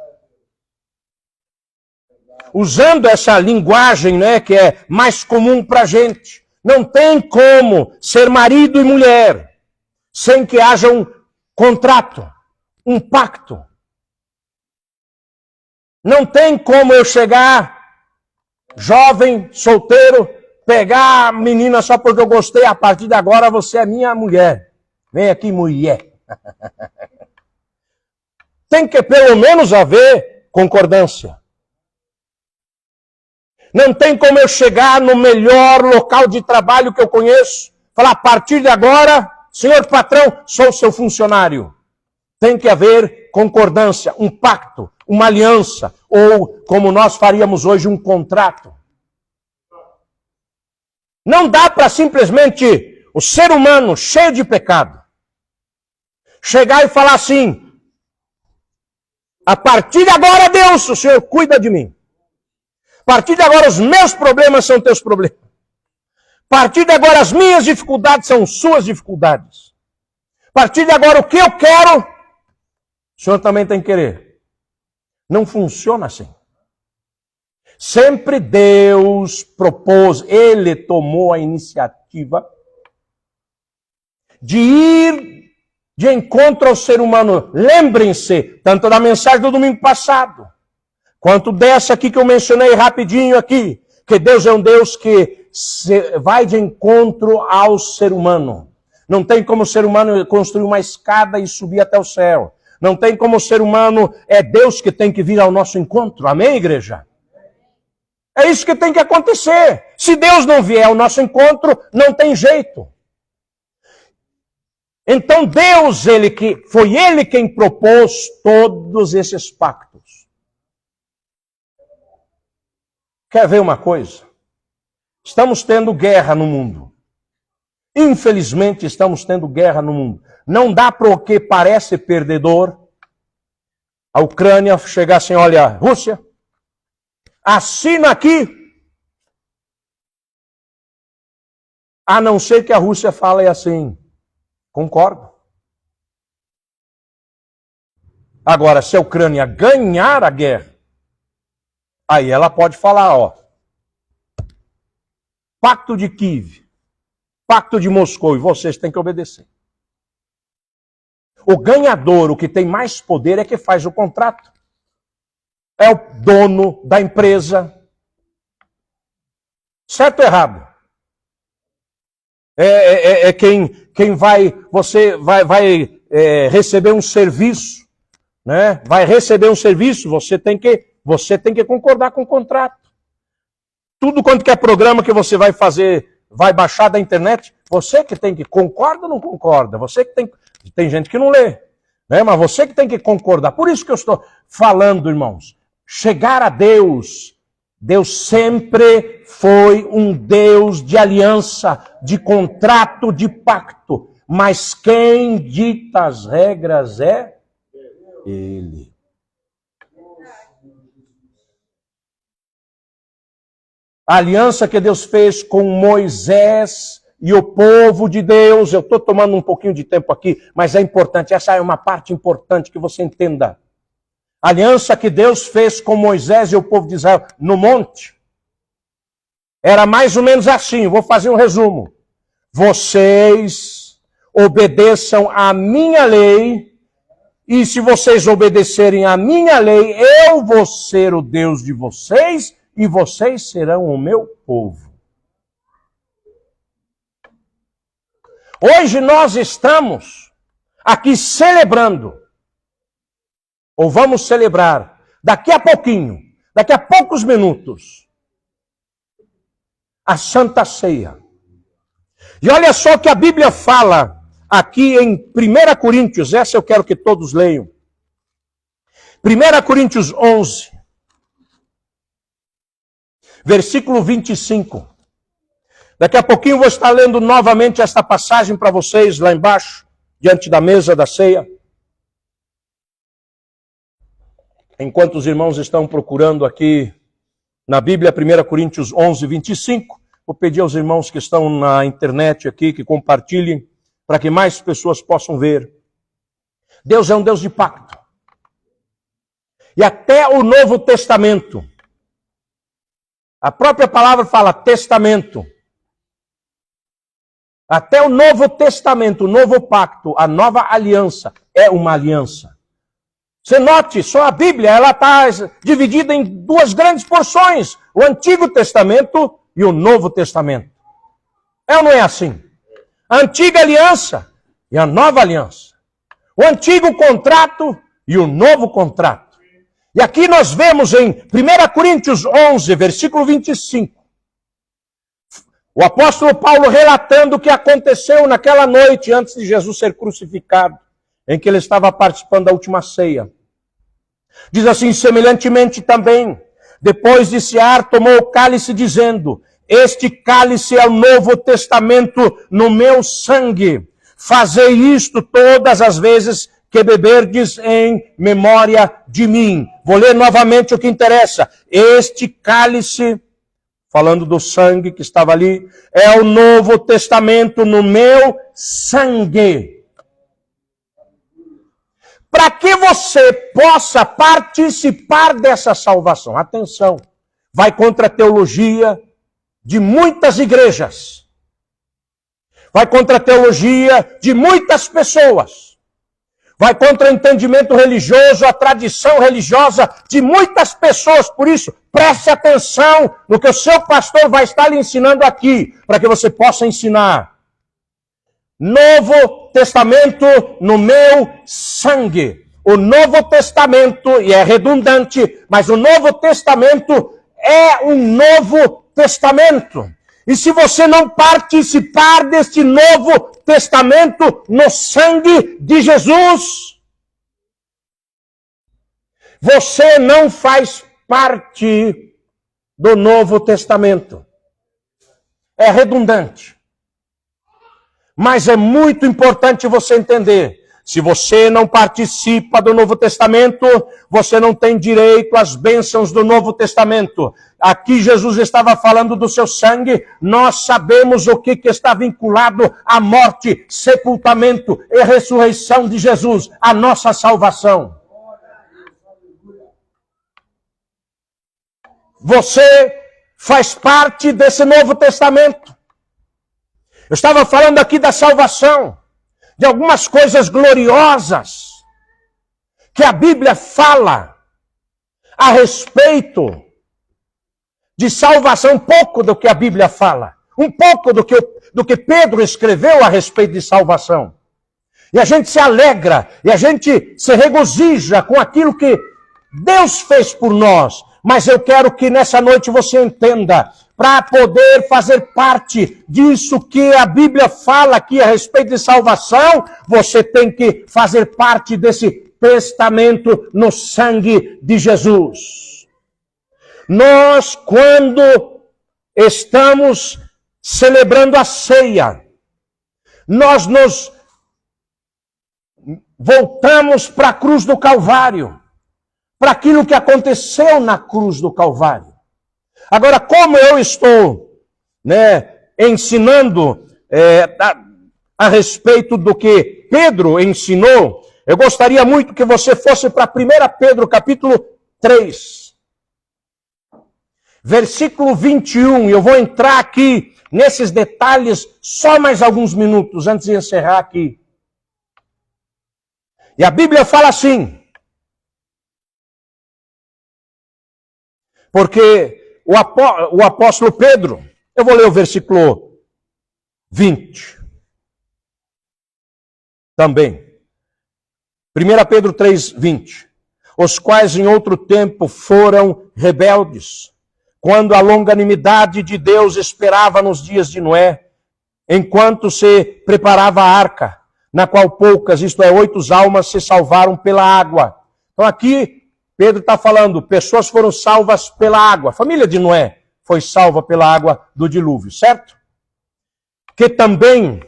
Usando essa linguagem, que é mais comum para a gente, não tem como ser marido e mulher sem que haja um contrato, um pacto. Não tem como eu chegar, jovem, solteiro, pegar a menina só porque eu gostei, a partir de agora você é minha mulher. Vem aqui, mulher. Tem que pelo menos haver concordância. Não tem como eu chegar no melhor local de trabalho que eu conheço, falar: a partir de agora, senhor patrão, sou seu funcionário. Tem que haver concordância, um pacto, uma aliança, ou como nós faríamos hoje, um contrato. Não dá para simplesmente o ser humano cheio de pecado chegar e falar assim: a partir de agora, Deus, o Senhor cuida de mim. A partir de agora, os meus problemas são teus problemas. A partir de agora, as minhas dificuldades são suas dificuldades. A partir de agora, o que eu quero, o Senhor também tem que querer. Não funciona assim. Sempre Deus propôs, Ele tomou a iniciativa de ir de encontro ao ser humano. Lembrem-se, tanto da mensagem do domingo passado, quanto dessa aqui que eu mencionei rapidinho aqui, que Deus é um Deus que vai de encontro ao ser humano. Não tem como o ser humano construir uma escada e subir até o céu. Não tem como o ser humano, é Deus que tem que vir ao nosso encontro. Amém, igreja? É isso que tem que acontecer. Se Deus não vier ao nosso encontro, não tem jeito. Então Deus, foi Ele quem propôs todos esses pactos. Quer ver uma coisa? Estamos tendo guerra no mundo. Infelizmente estamos tendo guerra no mundo. Não dá para o que parece perdedor, a Ucrânia chegar assim, olha, Rússia, assina aqui, a não ser que a Rússia fale assim, concordo. Agora, se a Ucrânia ganhar a guerra, aí ela pode falar, ó, Pacto de Kiev, Pacto de Moscou, e vocês têm que obedecer. O ganhador, o que tem mais poder, é que faz o contrato. É o dono da empresa. Certo ou errado? Quem vai, você vai receber um serviço, né? Vai receber um serviço, você tem que concordar com o contrato. Tudo quanto que é programa que você vai fazer, vai baixar da internet, você que tem que, concorda ou não concorda? Você que tem gente que não lê, né? Mas você que tem que concordar. Por isso que eu estou falando, irmãos, chegar a Deus, Deus sempre foi um Deus de aliança, de contrato, de pacto. Mas quem dita as regras é Ele. A aliança que Deus fez com Moisés e o povo de Deus, eu estou tomando um pouquinho de tempo aqui, mas é importante, essa é uma parte importante que você entenda. A aliança que Deus fez com Moisés e o povo de Israel no monte, era mais ou menos assim, vou fazer um resumo. Vocês obedeçam à minha lei, e se vocês obedecerem à minha lei, eu vou ser o Deus de vocês, e vocês serão o meu povo. Hoje nós estamos aqui celebrando, ou vamos celebrar, daqui a pouquinho, daqui a poucos minutos, a Santa Ceia. E olha só que a Bíblia fala aqui em 1 Coríntios, essa eu quero que todos leiam. 1 Coríntios 11. Versículo 25. Daqui a pouquinho eu vou estar lendo novamente esta passagem para vocês lá embaixo, diante da mesa da ceia. Enquanto os irmãos estão procurando aqui na Bíblia, 1 Coríntios 11, 25, vou pedir aos irmãos que estão na internet aqui, que compartilhem, para que mais pessoas possam ver. Deus é um Deus de pacto. E até o Novo Testamento, a própria palavra fala testamento. Até o Novo Testamento, o Novo Pacto, a Nova Aliança é uma aliança. Você note, só a Bíblia, ela está dividida em duas grandes porções. O Antigo Testamento e o Novo Testamento. É ou não é assim? A Antiga Aliança e a Nova Aliança. O Antigo Contrato e o Novo Contrato. E aqui nós vemos em 1 Coríntios 11, versículo 25, o apóstolo Paulo relatando o que aconteceu naquela noite antes de Jesus ser crucificado, em que ele estava participando da última ceia. Diz assim, semelhantemente também, depois de cear, tomou o cálice dizendo, este cálice é o Novo Testamento no meu sangue. Fazei isto todas as vezes que beberdes em memória de mim. Vou ler novamente o que interessa. Este cálice, falando do sangue que estava ali, é o Novo Testamento no meu sangue. Para que você possa participar dessa salvação. Atenção, vai contra a teologia de muitas igrejas. vai contra a teologia de muitas pessoas, vai contra o entendimento religioso, a tradição religiosa de muitas pessoas. Por isso, preste atenção no que o seu pastor vai estar lhe ensinando aqui, para que você possa ensinar. Novo Testamento no meu sangue. O Novo Testamento, e é redundante, mas o Novo Testamento é um Novo Testamento. E se você não participar deste Novo Testamento no sangue de Jesus, você não faz parte do Novo Testamento. É redundante. Mas é muito importante você entender. Se você não participa do Novo Testamento, você não tem direito às bênçãos do Novo Testamento. Aqui Jesus estava falando do seu sangue. Nós sabemos o que está vinculado à morte, sepultamento e ressurreição de Jesus, a nossa salvação. Você faz parte desse Novo Testamento. Eu estava falando aqui da salvação, de algumas coisas gloriosas que a Bíblia fala a respeito de salvação, um pouco do que a Bíblia fala, um pouco do que Pedro escreveu a respeito de salvação. E a gente se alegra, e a gente se regozija com aquilo que Deus fez por nós. Mas eu quero que nessa noite você entenda, para poder fazer parte disso que a Bíblia fala aqui a respeito de salvação, você tem que fazer parte desse testamento no sangue de Jesus. Nós, quando estamos celebrando a ceia, nós nos voltamos para a cruz do Calvário, para aquilo que aconteceu na cruz do Calvário. Agora, como eu estou ensinando a respeito do que Pedro ensinou, eu gostaria muito que você fosse para 1 Pedro capítulo 3, versículo 21. Eu vou entrar aqui nesses detalhes só mais alguns minutos antes de encerrar aqui. E a Bíblia fala assim, porque o apóstolo Pedro, eu vou ler o versículo 20 também. 1 Pedro 3, 20. Os quais em outro tempo foram rebeldes, quando a longanimidade de Deus esperava nos dias de Noé, enquanto se preparava a arca, na qual poucas, isto é, 8 almas, se salvaram pela água. Então aqui Pedro está falando, pessoas foram salvas pela água. A família de Noé foi salva pela água do dilúvio, certo? Que também,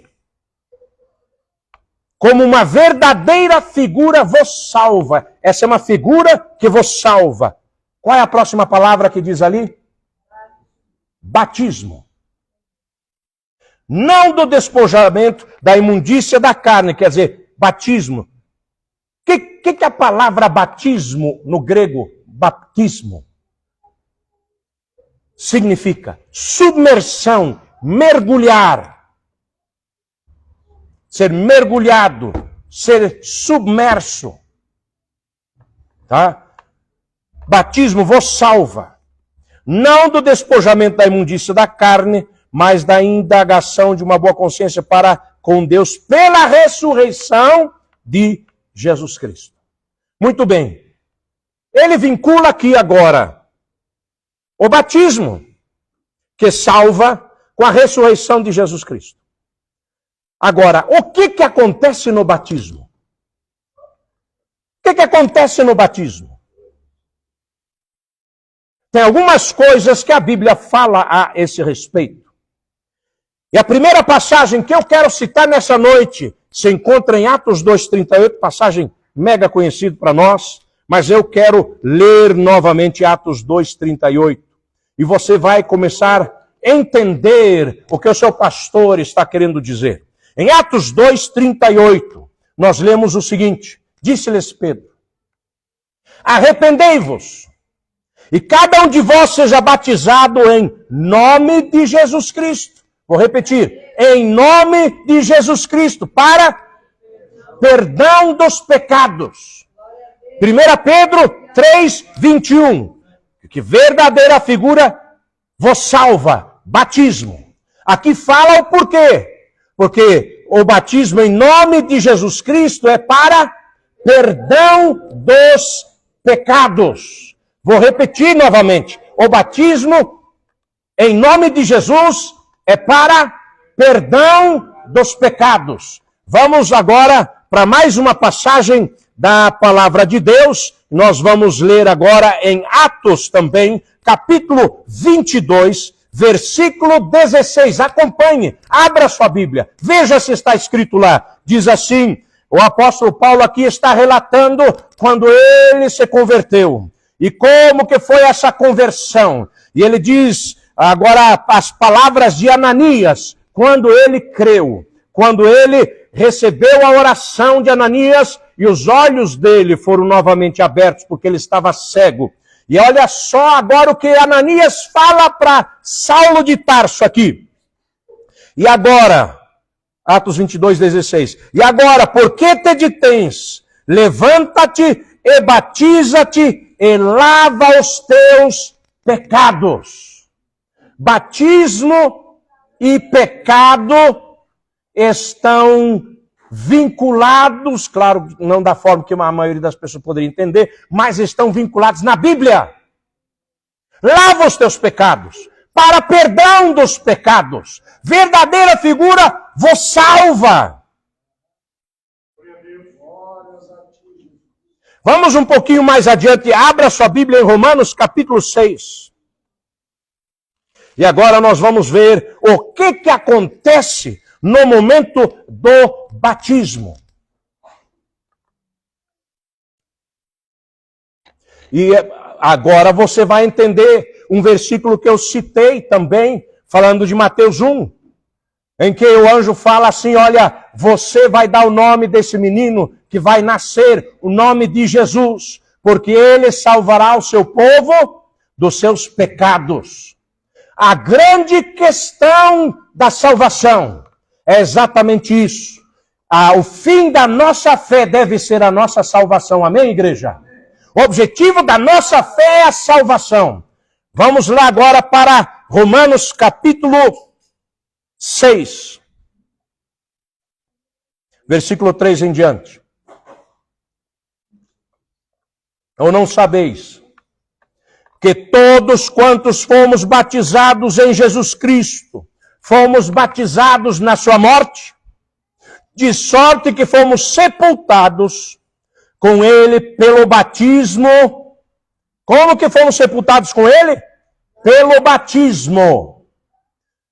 como uma verdadeira figura, vos salva. Essa é uma figura que vos salva. Qual é a próxima palavra que diz ali? Batismo. Não do despojamento da imundícia da carne, quer dizer, batismo. O que a palavra batismo, no grego, baptismo, significa? Submersão, mergulhar. Ser mergulhado, ser submerso. Tá? Batismo vos salva. Não do despojamento da imundícia da carne, mas da indagação de uma boa consciência para com Deus pela ressurreição de Jesus Cristo. Muito bem. Ele vincula aqui agora o batismo, que salva, com a ressurreição de Jesus Cristo. Agora, o que acontece no batismo? O que acontece no batismo? Tem algumas coisas que a Bíblia fala a esse respeito. E a primeira passagem que eu quero citar nessa noite se encontra em Atos 2,38, passagem mega conhecida para nós, mas eu quero ler novamente Atos 2,38. E você vai começar a entender o que o seu pastor está querendo dizer. Em Atos 2,38, nós lemos o seguinte, disse-lhes Pedro, arrependei-vos, e cada um de vós seja batizado em nome de Jesus Cristo. Vou repetir, em nome de Jesus Cristo, para perdão dos pecados. 1 Pedro 3, 21. Que verdadeira figura vos salva. Batismo. Aqui fala o porquê. Porque o batismo em nome de Jesus Cristo é para perdão dos pecados. Vou repetir novamente. O batismo em nome de Jesus é para perdão dos pecados. Vamos agora para mais uma passagem da palavra de Deus. Nós vamos ler agora em Atos também, capítulo 22, versículo 16. Acompanhe, abra sua Bíblia, veja se está escrito lá. Diz assim, o apóstolo Paulo aqui está relatando quando ele se converteu. E como que foi essa conversão? E ele diz agora as palavras de Ananias, quando ele creu, quando ele recebeu a oração de Ananias e os olhos dele foram novamente abertos porque ele estava cego. E olha só agora o que Ananias fala para Saulo de Tarso aqui. E agora, Atos 22, 16. E agora, por que te detens? Levanta-te e batiza-te e lava os teus pecados. Batismo e pecado estão vinculados, claro, não da forma que a maioria das pessoas poderia entender, mas estão vinculados na Bíblia. Lava os teus pecados, para perdão dos pecados. Verdadeira figura vos salva. Vamos um pouquinho mais adiante, abra sua Bíblia em Romanos capítulo 6. E agora nós vamos ver o que acontece no momento do batismo. E agora você vai entender um versículo que eu citei também, falando de Mateus 1, em que o anjo fala assim, olha, você vai dar o nome desse menino que vai nascer, o nome de Jesus, porque ele salvará o seu povo dos seus pecados. A grande questão da salvação é exatamente isso. O fim da nossa fé deve ser a nossa salvação. Amém, igreja? O objetivo da nossa fé é a salvação. Vamos lá agora para Romanos capítulo 6. Versículo 3 em diante. Ou não sabeis que todos quantos fomos batizados em Jesus Cristo, fomos batizados na sua morte, de sorte que fomos sepultados com ele pelo batismo. Como que fomos sepultados com ele? Pelo batismo.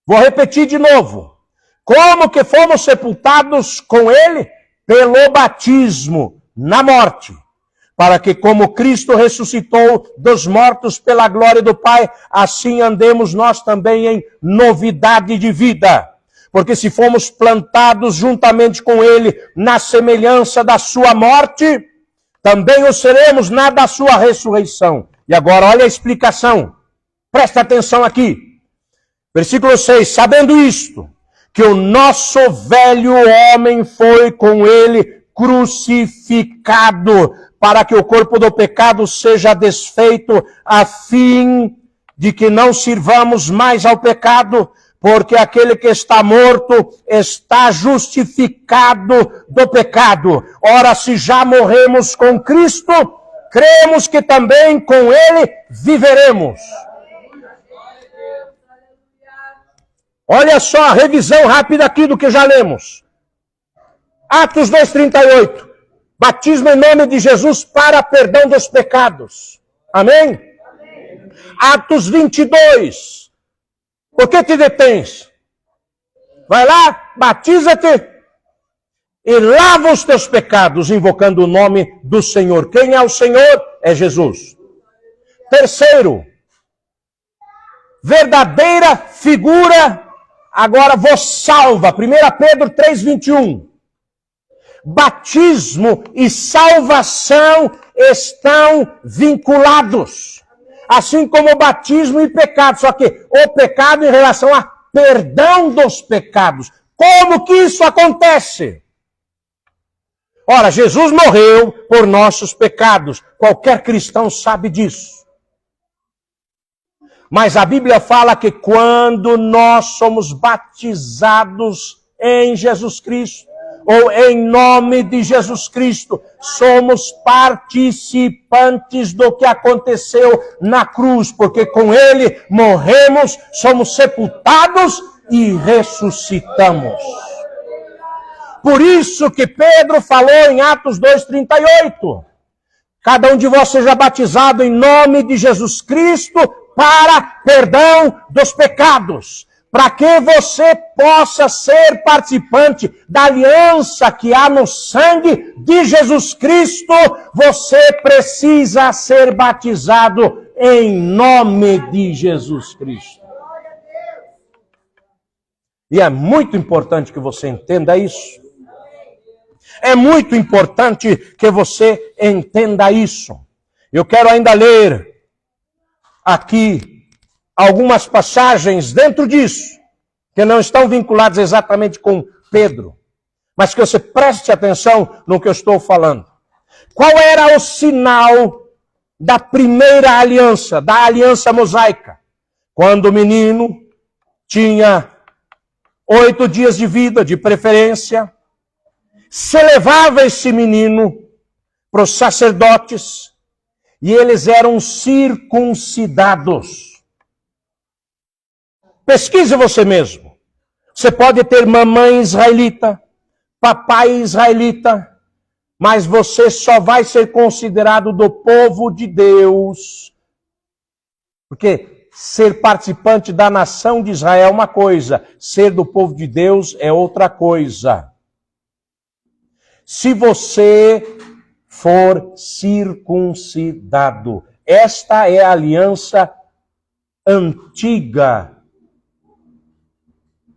Vou repetir de novo. Como que fomos sepultados com ele? Pelo batismo, na morte. Para que como Cristo ressuscitou dos mortos pela glória do Pai, assim andemos nós também em novidade de vida. Porque se fomos plantados juntamente com ele na semelhança da sua morte, também o seremos na da sua ressurreição. E agora olha a explicação. Presta atenção aqui. Versículo 6. Sabendo isto, que o nosso velho homem foi com ele crucificado, para que o corpo do pecado seja desfeito, a fim de que não sirvamos mais ao pecado, porque aquele que está morto está justificado do pecado. Ora, se já morremos com Cristo, cremos que também com ele viveremos. Olha só a revisão rápida aqui do que já lemos. Atos 2:38. Batismo em nome de Jesus para perdão dos pecados. Amém? Amém. Atos 22. Por que te detens? Vai lá, batiza-te e lava os teus pecados, invocando o nome do Senhor. Quem é o Senhor? É Jesus. Terceiro, verdadeira figura agora vos salva. 1 Pedro 3:21. Batismo e salvação estão vinculados. Assim como o batismo e pecado. Só que o pecado em relação a perdão dos pecados. Como que isso acontece? Ora, Jesus morreu por nossos pecados. Qualquer cristão sabe disso. Mas a Bíblia fala que quando nós somos batizados em Jesus Cristo, ou em nome de Jesus Cristo, somos participantes do que aconteceu na cruz, porque com Ele morremos, somos sepultados e ressuscitamos. Por isso que Pedro falou em Atos 2,38, cada um de vós seja batizado em nome de Jesus Cristo para perdão dos pecados, para que você possa ser participante da aliança que há no sangue de Jesus Cristo, você precisa ser batizado em nome de Jesus Cristo. E é muito importante que você entenda isso. É muito importante que você entenda isso. Eu quero ainda ler aqui algumas passagens dentro disso, que não estão vinculadas exatamente com Pedro, mas que você preste atenção no que eu estou falando. Qual era o sinal da primeira aliança, da aliança mosaica? Quando o menino tinha 8 dias de vida, de preferência, se levava esse menino para os sacerdotes e eles eram circuncidados. Pesquise você mesmo. Você pode ter mamãe israelita, papai israelita, mas você só vai ser considerado do povo de Deus. Porque ser participante da nação de Israel é uma coisa, ser do povo de Deus é outra coisa. Se você for circuncidado, esta é a aliança antiga.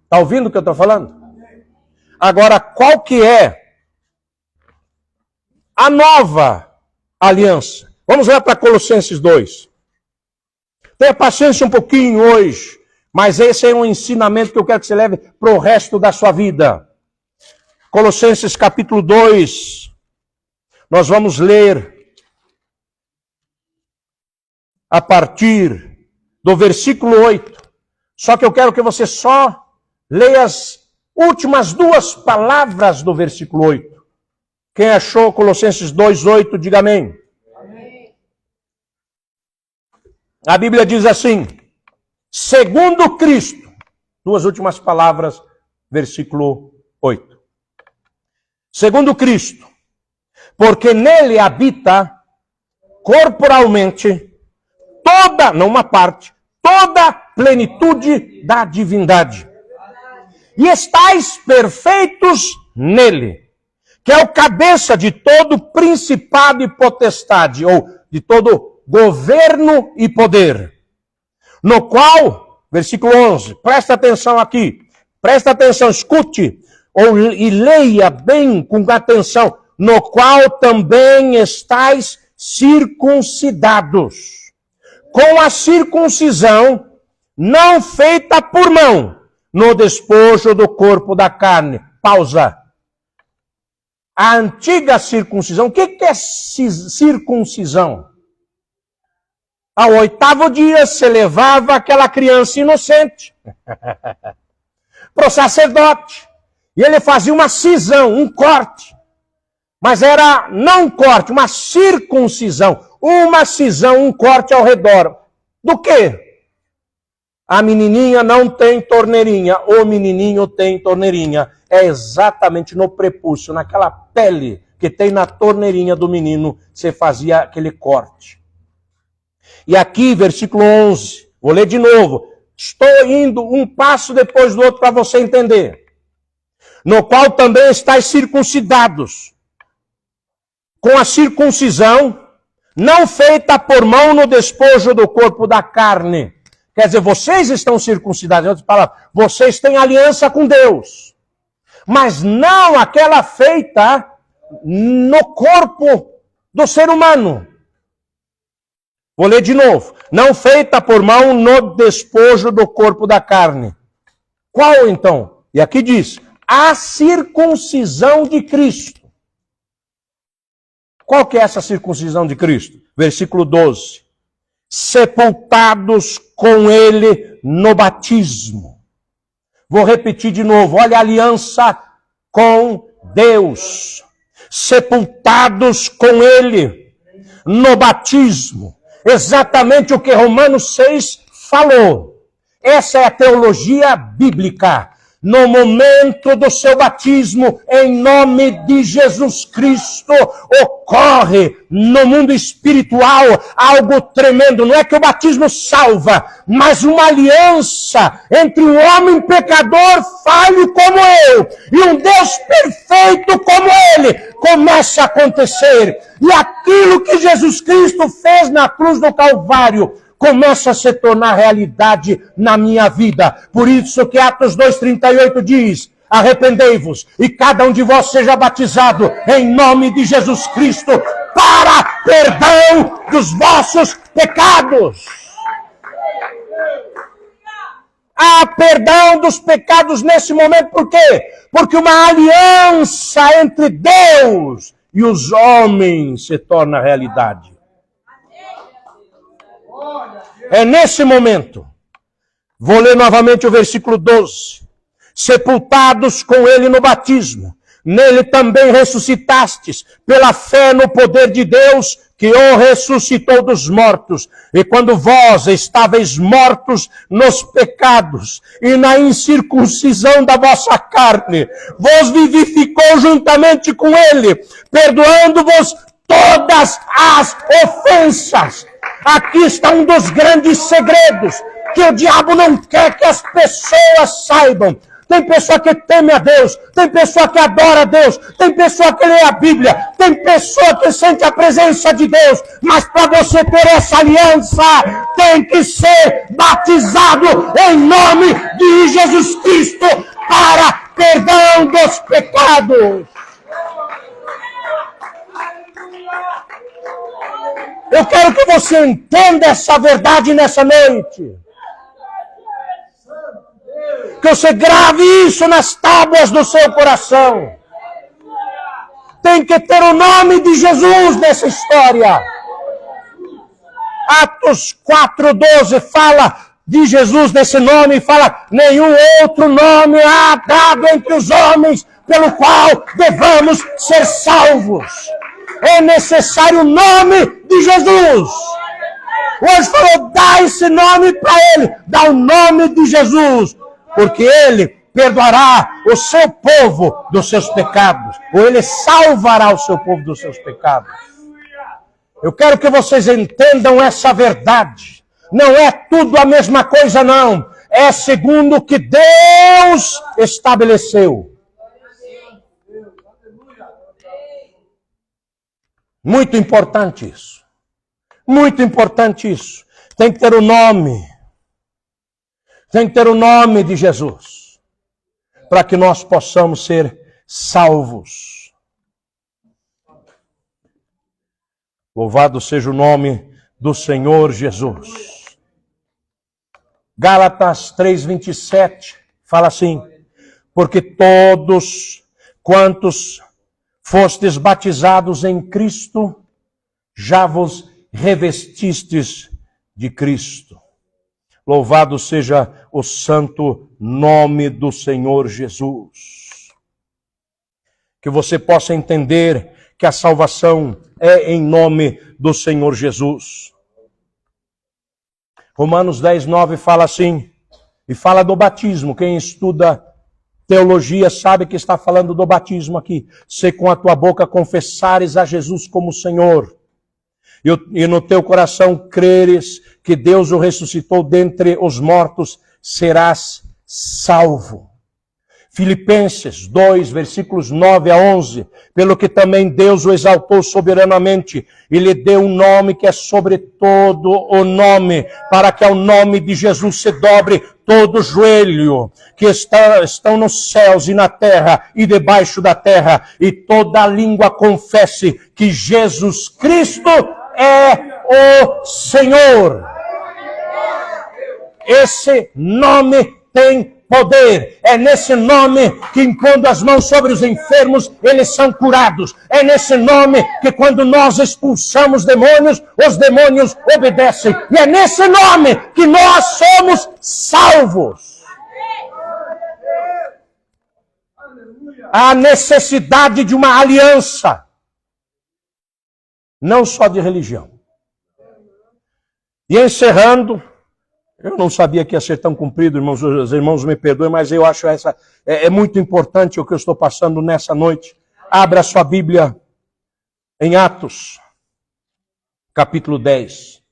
Está ouvindo o que eu estou falando? Agora, qual que é a nova aliança? Vamos lá para Colossenses 2. Tenha paciência um pouquinho hoje, mas esse é um ensinamento que eu quero que você leve para o resto da sua vida. Colossenses capítulo 2, nós vamos ler a partir do versículo 8. Só que eu quero que você só leia as últimas 2 palavras do versículo 8. Quem achou Colossenses 2:8, diga amém. Amém. A Bíblia diz assim, segundo Cristo, 2 últimas palavras, versículo 8. Segundo Cristo, porque nele habita corporalmente toda, não uma parte, toda a plenitude da divindade. E estáis perfeitos nele, que é o cabeça de todo principado e potestade, ou de todo governo e poder. No qual, versículo 11, presta atenção aqui, presta atenção, escute, e leia bem com atenção, no qual também estáis circuncidados, com a circuncisão não feita por mão, no despojo do corpo da carne. Pausa. A antiga circuncisão, o que é circuncisão? Ao 8º dia se levava aquela criança inocente para o sacerdote. E ele fazia uma cisão, um corte. Mas era não um corte, uma circuncisão. Uma cisão, um corte ao redor. Do quê? A menininha não tem torneirinha, o menininho tem torneirinha. É exatamente no prepúcio, naquela pele que tem na torneirinha do menino, você fazia aquele corte. E aqui, versículo 11, vou ler de novo. Estou indo um passo depois do outro para você entender. No qual também estáis circuncidados, com a circuncisão não feita por mão no despojo do corpo da carne. Quer dizer, vocês estão circuncidados, em outras palavras, vocês têm aliança com Deus. Mas não aquela feita no corpo do ser humano. Vou ler de novo. Não feita por mão no despojo do corpo da carne. Qual então? E aqui diz, a circuncisão de Cristo. Qual que é essa circuncisão de Cristo? Versículo 12. Sepultados com ele no batismo. Vou repetir de novo. Olha a aliança com Deus. Sepultados com ele no batismo. Exatamente o que Romanos 6 falou. Essa é a teologia bíblica. No momento do seu batismo, em nome de Jesus Cristo, ocorre no mundo espiritual algo tremendo. Não é que o batismo salva, mas uma aliança entre um homem pecador falho como eu e um Deus perfeito como ele começa a acontecer. E aquilo que Jesus Cristo fez na cruz do Calvário começa a se tornar realidade na minha vida. Por isso que Atos 2,38 diz, arrependei-vos e cada um de vós seja batizado em nome de Jesus Cristo para perdão dos vossos pecados. Há perdão dos pecados nesse momento, por quê? Porque uma aliança entre Deus e os homens se torna realidade. É nesse momento. Vou ler novamente o versículo 12. Sepultados com ele no batismo, nele também ressuscitastes, pela fé no poder de Deus, que o ressuscitou dos mortos. E quando vós estáveis mortos nos pecados e na incircuncisão da vossa carne, vos vivificou juntamente com ele, perdoando-vos todas as ofensas. Aqui está um dos grandes segredos que o diabo não quer que as pessoas saibam. Tem pessoa que teme a Deus, tem pessoa que adora a Deus, tem pessoa que lê a Bíblia, tem pessoa que sente a presença de Deus, mas para você ter essa aliança, tem que ser batizado em nome de Jesus Cristo para perdão dos pecados. Eu quero que você entenda essa verdade nessa noite. Que você grave isso nas tábuas do seu coração. Tem que ter o nome de Jesus nessa história. Atos 4,12 fala de Jesus nesse nome e fala, nenhum outro nome há dado entre os homens pelo qual devamos ser salvos. É necessário o nome de Jesus. Hoje falou, dá esse nome para ele. Dá o nome de Jesus. Porque ele perdoará o seu povo dos seus pecados. Ou ele salvará o seu povo dos seus pecados. Eu quero que vocês entendam essa verdade. Não é tudo a mesma coisa, não. É segundo o que Deus estabeleceu. Muito importante isso. Muito importante isso. Tem que ter o nome. Tem que ter o nome de Jesus. Para que nós possamos ser salvos. Louvado seja o nome do Senhor Jesus. Gálatas 3:27 fala assim: porque todos quantos fostes batizados em Cristo, já vos revestistes de Cristo. Louvado seja o santo nome do Senhor Jesus. Que você possa entender que a salvação é em nome do Senhor Jesus. Romanos 10:9 fala assim, e fala do batismo. Quem estuda teologia sabe que está falando do batismo aqui. Se com a tua boca confessares a Jesus como Senhor, e no teu coração creres que Deus o ressuscitou dentre os mortos, serás salvo. Filipenses 2, versículos 9 a 11. Pelo que também Deus o exaltou soberanamente e lhe deu um nome que é sobre todo o nome, para que ao nome de Jesus se dobre todo joelho que estão nos céus e na terra e debaixo da terra, e toda língua confesse que Jesus Cristo é o Senhor. Esse nome tem poder. É nesse nome que, impondo as mãos sobre os enfermos, eles são curados. É nesse nome que, quando nós expulsamos demônios, os demônios obedecem. E é nesse nome que nós somos salvos. Há necessidade de uma aliança, não só de religião. E encerrando, eu não sabia que ia ser tão comprido, irmãos, os irmãos me perdoem, mas eu acho essa é muito importante o que eu estou passando nessa noite. Abra sua Bíblia em Atos, capítulo 10.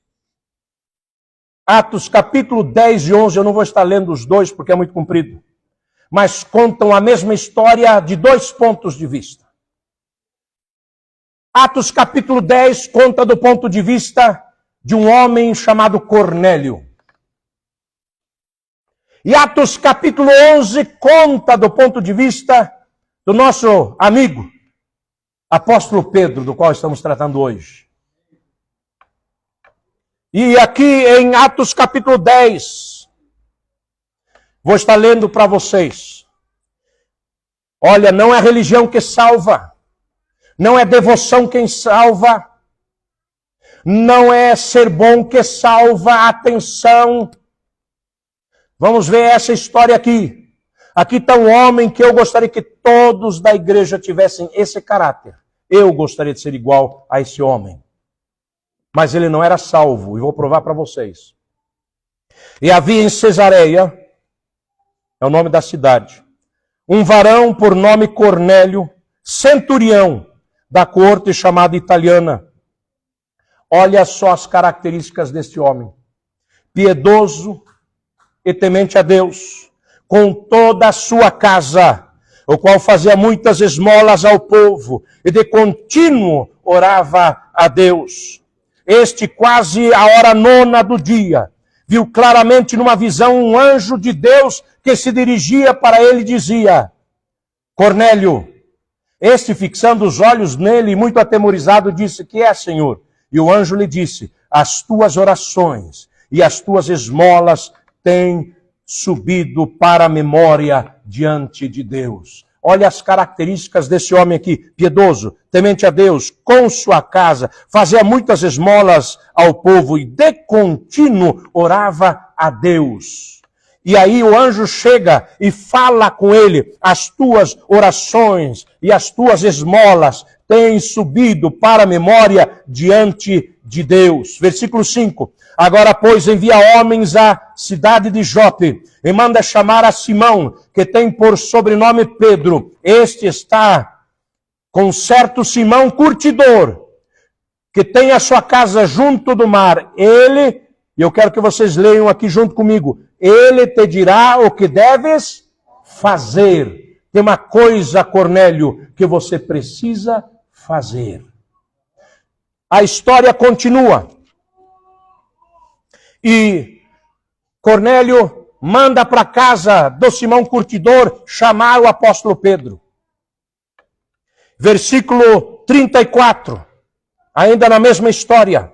Atos, capítulo 10 e 11, eu não vou estar lendo os dois porque é muito comprido, mas contam a mesma história de dois pontos de vista. Atos, capítulo 10, conta do ponto de vista de um homem chamado Cornélio. E Atos capítulo 11 conta do ponto de vista do nosso amigo, apóstolo Pedro, do qual estamos tratando hoje. E aqui em Atos capítulo 10, vou estar lendo para vocês. Olha, não é religião que salva, não é devoção quem salva, não é ser bom que salva. Atenção! Vamos ver essa história aqui. Aqui está um homem que eu gostaria que todos da igreja tivessem esse caráter. Eu gostaria de ser igual a esse homem. Mas ele não era salvo, e vou provar para vocês. E havia em Cesareia, é o nome da cidade, um varão por nome Cornélio, centurião da corte chamada italiana. Olha só as características deste homem. Piedoso e temente a Deus, com toda a sua casa, o qual fazia muitas esmolas ao povo, e de contínuo orava a Deus. Este, quase a hora 9 do dia, viu claramente numa visão um anjo de Deus que se dirigia para ele e dizia: Cornélio. Este, fixando os olhos nele, muito atemorizado, disse: que é, Senhor? E o anjo lhe disse: as tuas orações e as tuas esmolas têm subido para a memória diante de Deus. Olha as características desse homem aqui: piedoso, temente a Deus, com sua casa, fazia muitas esmolas ao povo e de contínuo orava a Deus. E aí o anjo chega e fala com ele: as tuas orações e as tuas esmolas têm subido para a memória diante de Deus. Versículo 5. Agora, pois, envia homens à cidade de Jope e manda chamar a Simão, que tem por sobrenome Pedro. Este está com certo Simão curtidor, que tem a sua casa junto do mar. Ele, e eu quero que vocês leiam aqui junto comigo, ele te dirá o que deves fazer. Tem uma coisa, Cornélio, que você precisa fazer. A história continua. E Cornélio manda para casa do Simão Curtidor chamar o apóstolo Pedro. Versículo 34, ainda na mesma história.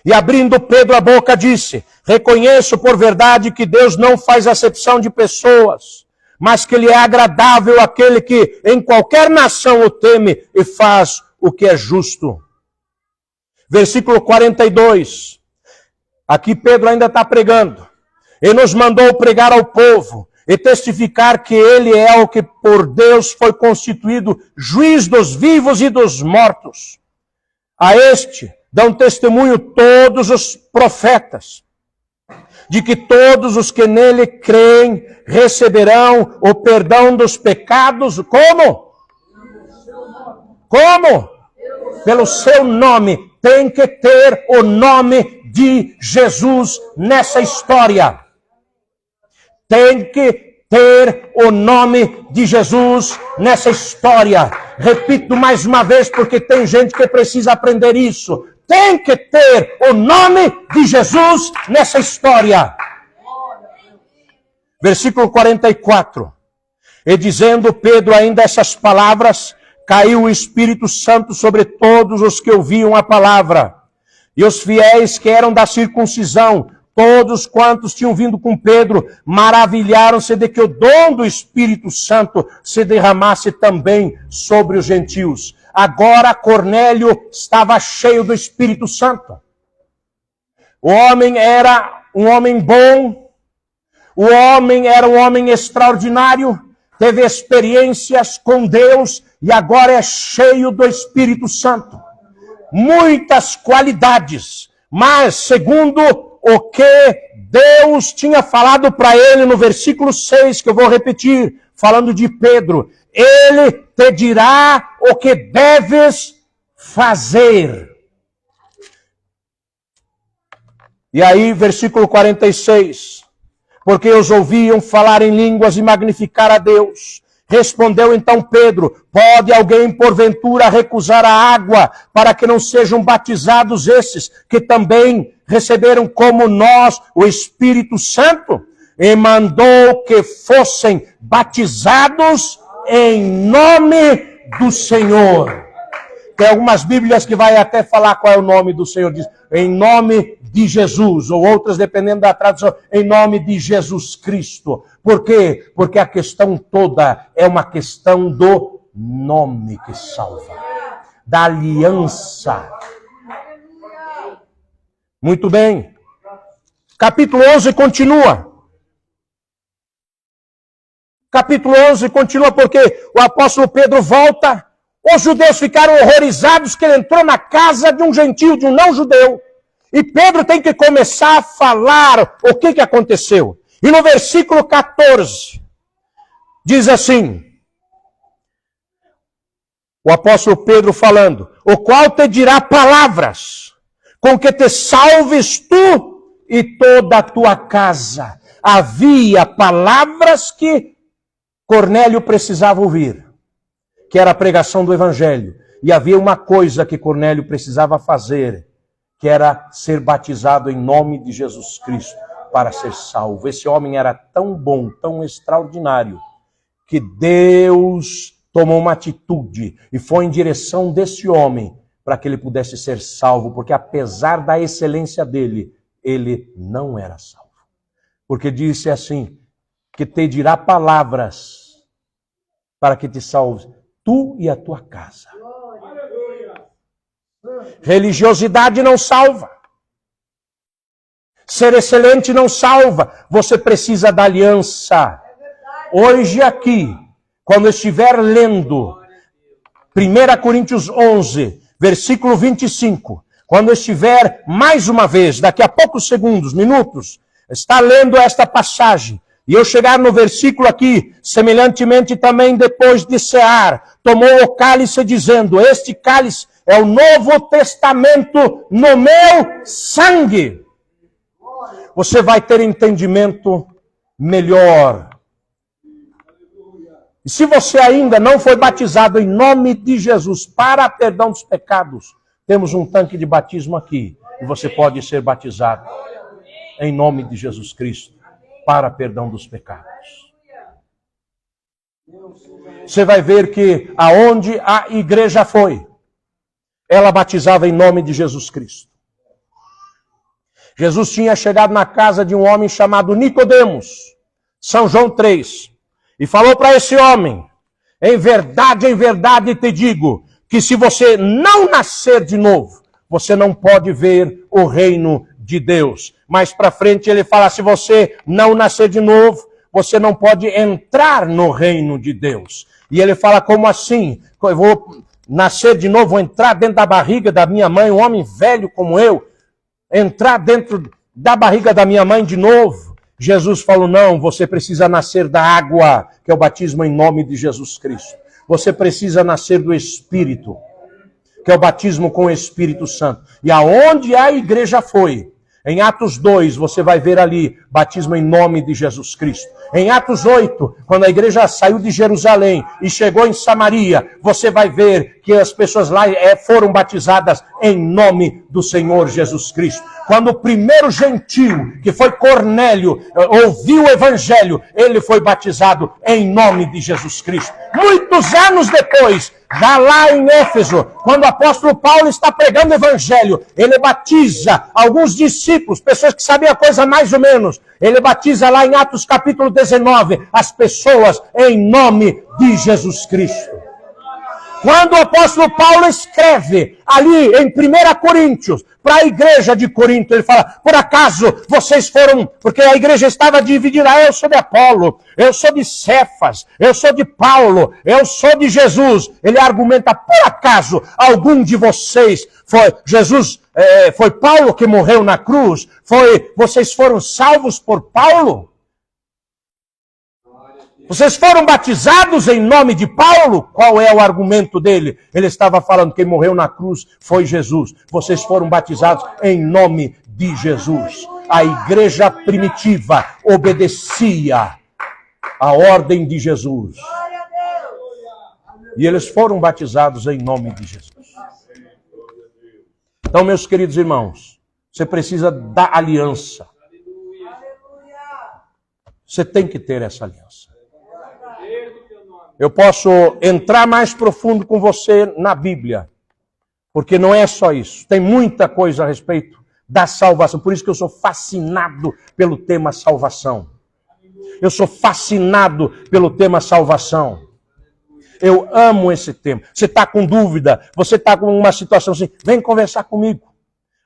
E abrindo Pedro a boca disse: reconheço por verdade que Deus não faz acepção de pessoas, mas que lhe é agradável aquele que em qualquer nação o teme e faz o que é justo. Versículo 42. Aqui Pedro ainda está pregando. E nos mandou pregar ao povo e testificar que ele é o que por Deus foi constituído juiz dos vivos e dos mortos. A este dão testemunho todos os profetas, de que todos os que nele creem receberão o perdão dos pecados. Como? Como? Pelo seu nome. Tem que ter o nome de Jesus nessa história. Tem que ter o nome de Jesus nessa história. Repito mais uma vez, porque tem gente que precisa aprender isso. Tem que ter o nome de Jesus nessa história. Versículo 44. E dizendo Pedro ainda essas palavras, caiu o Espírito Santo sobre todos os que ouviam a palavra. E os fiéis que eram da circuncisão, Todos quantos tinham vindo com Pedro maravilharam-se de que o dom do Espírito Santo se derramasse também sobre os gentios. Agora Cornélio estava cheio do Espírito Santo. O homem era um homem bom, o homem era um homem extraordinário, teve experiências com Deus e agora é cheio do Espírito Santo. Muitas qualidades, mas segundo o que Deus tinha falado para ele no versículo 6, que eu vou repetir, falando de Pedro, ele te dirá o que deves fazer. E aí, versículo 46, porque os ouviam falar em línguas e magnificar a Deus. Respondeu então Pedro, pode alguém porventura recusar a água para que não sejam batizados esses que também receberam como nós o Espírito Santo? E mandou que fossem batizados em nome do Senhor. Tem algumas Bíblias que vai até falar qual é o nome do Senhor. Diz, em nome de Jesus. Ou outras, dependendo da tradução, em nome de Jesus Cristo. Por quê? Porque a questão toda é uma questão do nome que salva. Da aliança. Muito bem. Capítulo 11 continua. Capítulo 11 continua porque o apóstolo Pedro volta. Os judeus ficaram horrorizados que ele entrou na casa de um gentio, de um não-judeu. E Pedro tem que começar a falar o que aconteceu. E no versículo 14, diz assim, o apóstolo Pedro falando, o qual te dirá palavras, com que te salves tu e toda a tua casa. Havia palavras que Cornélio precisava ouvir, que era a pregação do Evangelho. E havia uma coisa que Cornélio precisava fazer, que era ser batizado em nome de Jesus Cristo para ser salvo. Esse homem era tão bom, tão extraordinário, que Deus tomou uma atitude e foi em direção desse homem para que ele pudesse ser salvo, porque apesar da excelência dele, ele não era salvo. Porque disse assim, que te dirá palavras para que te salves, tu e a tua casa. Religiosidade não salva. Ser excelente não salva. Você precisa da aliança. Hoje aqui, quando estiver lendo 1 Coríntios 11, versículo 25, quando estiver mais uma vez, daqui a poucos segundos, minutos, está lendo esta passagem, e eu chegar no versículo aqui, semelhantemente também depois de cear, tomou o cálice dizendo, este cálice é o Novo Testamento no meu sangue. Você vai ter entendimento melhor. E se você ainda não foi batizado em nome de Jesus para perdão dos pecados, temos um tanque de batismo aqui. E você pode ser batizado em nome de Jesus Cristo para perdão dos pecados. Você vai ver que aonde a igreja foi, ela batizava em nome de Jesus Cristo. Jesus tinha chegado na casa de um homem chamado Nicodemos, São João 3, e falou para esse homem, em verdade te digo, que se você não nascer de novo, você não pode ver o reino de Deus. Mais para frente ele fala, se você não nascer de novo, você não pode entrar no reino de Deus. E ele fala, como assim? Eu vou nascer de novo, vou entrar dentro da barriga da minha mãe, um homem velho como eu, entrar dentro da barriga da minha mãe de novo? Jesus falou, não, você precisa nascer da água, que é o batismo em nome de Jesus Cristo. Você precisa nascer do Espírito, que é o batismo com o Espírito Santo. E aonde a igreja foi, em Atos 2, você vai ver ali, batismo em nome de Jesus Cristo. Em Atos 8, quando a igreja saiu de Jerusalém e chegou em Samaria, você vai ver que as pessoas lá foram batizadas em nome do Senhor Jesus Cristo. Quando o primeiro gentio, que foi Cornélio, ouviu o Evangelho, ele foi batizado em nome de Jesus Cristo. Muitos anos depois, Dá lá em Éfeso, quando o apóstolo Paulo está pregando o evangelho, ele batiza alguns discípulos, pessoas que sabiam a coisa mais ou menos. Ele batiza lá em Atos capítulo 19, as pessoas em nome de Jesus Cristo. Quando o apóstolo Paulo escreve ali em 1 Coríntios, para a igreja de Corinto, ele fala, por acaso vocês foram, porque a igreja estava dividida, eu sou de Apolo, eu sou de Cefas, eu sou de Paulo, eu sou de Jesus. Ele argumenta, por acaso algum de vocês foi Paulo que morreu na cruz? Vocês foram salvos por Paulo? Vocês foram batizados em nome de Paulo? Qual é o argumento dele? Ele estava falando que quem morreu na cruz foi Jesus. Vocês foram batizados em nome de Jesus. A igreja primitiva obedecia a ordem de Jesus. E eles foram batizados em nome de Jesus. Então, meus queridos irmãos, você precisa da aliança. Você tem que ter essa aliança. Eu posso entrar mais profundo com você na Bíblia, porque não é só isso. Tem muita coisa a respeito da salvação. Por isso que eu sou fascinado pelo tema salvação. Eu sou fascinado pelo tema salvação. Eu amo esse tema. Você está com dúvida, você está com uma situação assim, vem conversar comigo.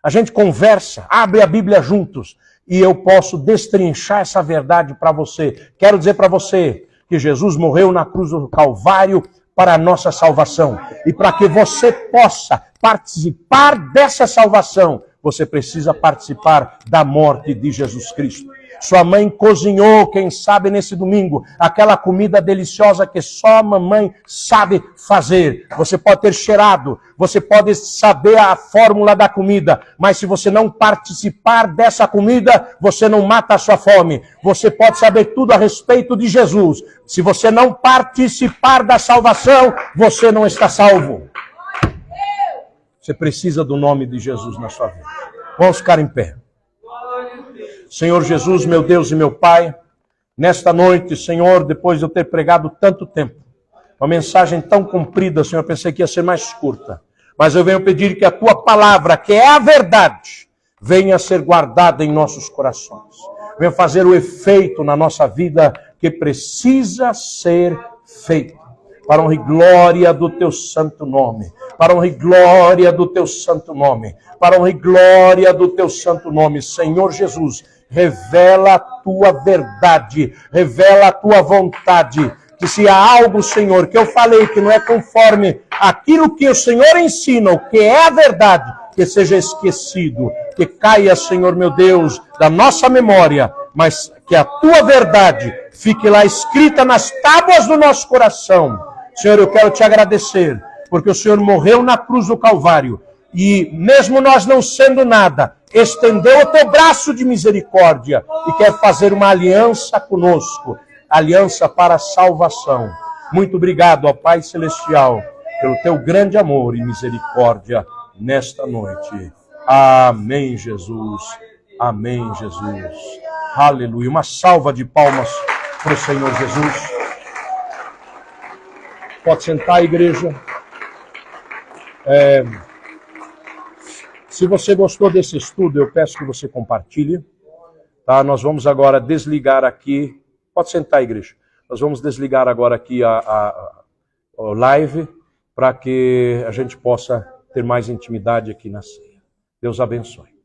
A gente conversa, abre a Bíblia juntos e eu posso destrinchar essa verdade para você. Quero dizer para você que Jesus morreu na cruz do Calvário para a nossa salvação. E para que você possa participar dessa salvação, você precisa participar da morte de Jesus Cristo. Sua mãe cozinhou, quem sabe nesse domingo, aquela comida deliciosa que só a mamãe sabe fazer. Você pode ter cheirado, você pode saber a fórmula da comida, mas se você não participar dessa comida, você não mata a sua fome. Você pode saber tudo a respeito de Jesus. Se você não participar da salvação, você não está salvo. Você precisa do nome de Jesus na sua vida. Vamos ficar em pé. Senhor Jesus, meu Deus e meu Pai, nesta noite, Senhor, depois de eu ter pregado tanto tempo, uma mensagem tão comprida, Senhor, eu pensei que ia ser mais curta, mas eu venho pedir que a Tua palavra, que é a verdade, venha a ser guardada em nossos corações, venha fazer o efeito na nossa vida que precisa ser feito, para honra e glória do Teu santo nome, para honra e glória do Teu santo nome, para honra e glória do Teu santo nome, Senhor Jesus. Revela a Tua verdade, revela a Tua vontade, que se há algo, Senhor, que eu falei que não é conforme aquilo que o Senhor ensina, o que é a verdade, que seja esquecido, que caia, Senhor meu Deus, da nossa memória, mas que a Tua verdade fique lá escrita nas tábuas do nosso coração. Senhor, eu quero Te agradecer, porque o Senhor morreu na cruz do Calvário, e mesmo nós não sendo nada, estendeu o Teu braço de misericórdia e quer fazer uma aliança conosco, aliança para a salvação. Muito obrigado, ó Pai Celestial, pelo Teu grande amor e misericórdia nesta noite. Amém, Jesus. Amém, Jesus. Aleluia. Uma salva de palmas para o Senhor Jesus. Pode sentar, igreja. Se você gostou desse estudo, eu peço que você compartilhe. Tá? Nós vamos agora desligar aqui. Pode sentar, igreja. Nós vamos desligar agora aqui a live para que a gente possa ter mais intimidade aqui na ceia. Deus abençoe.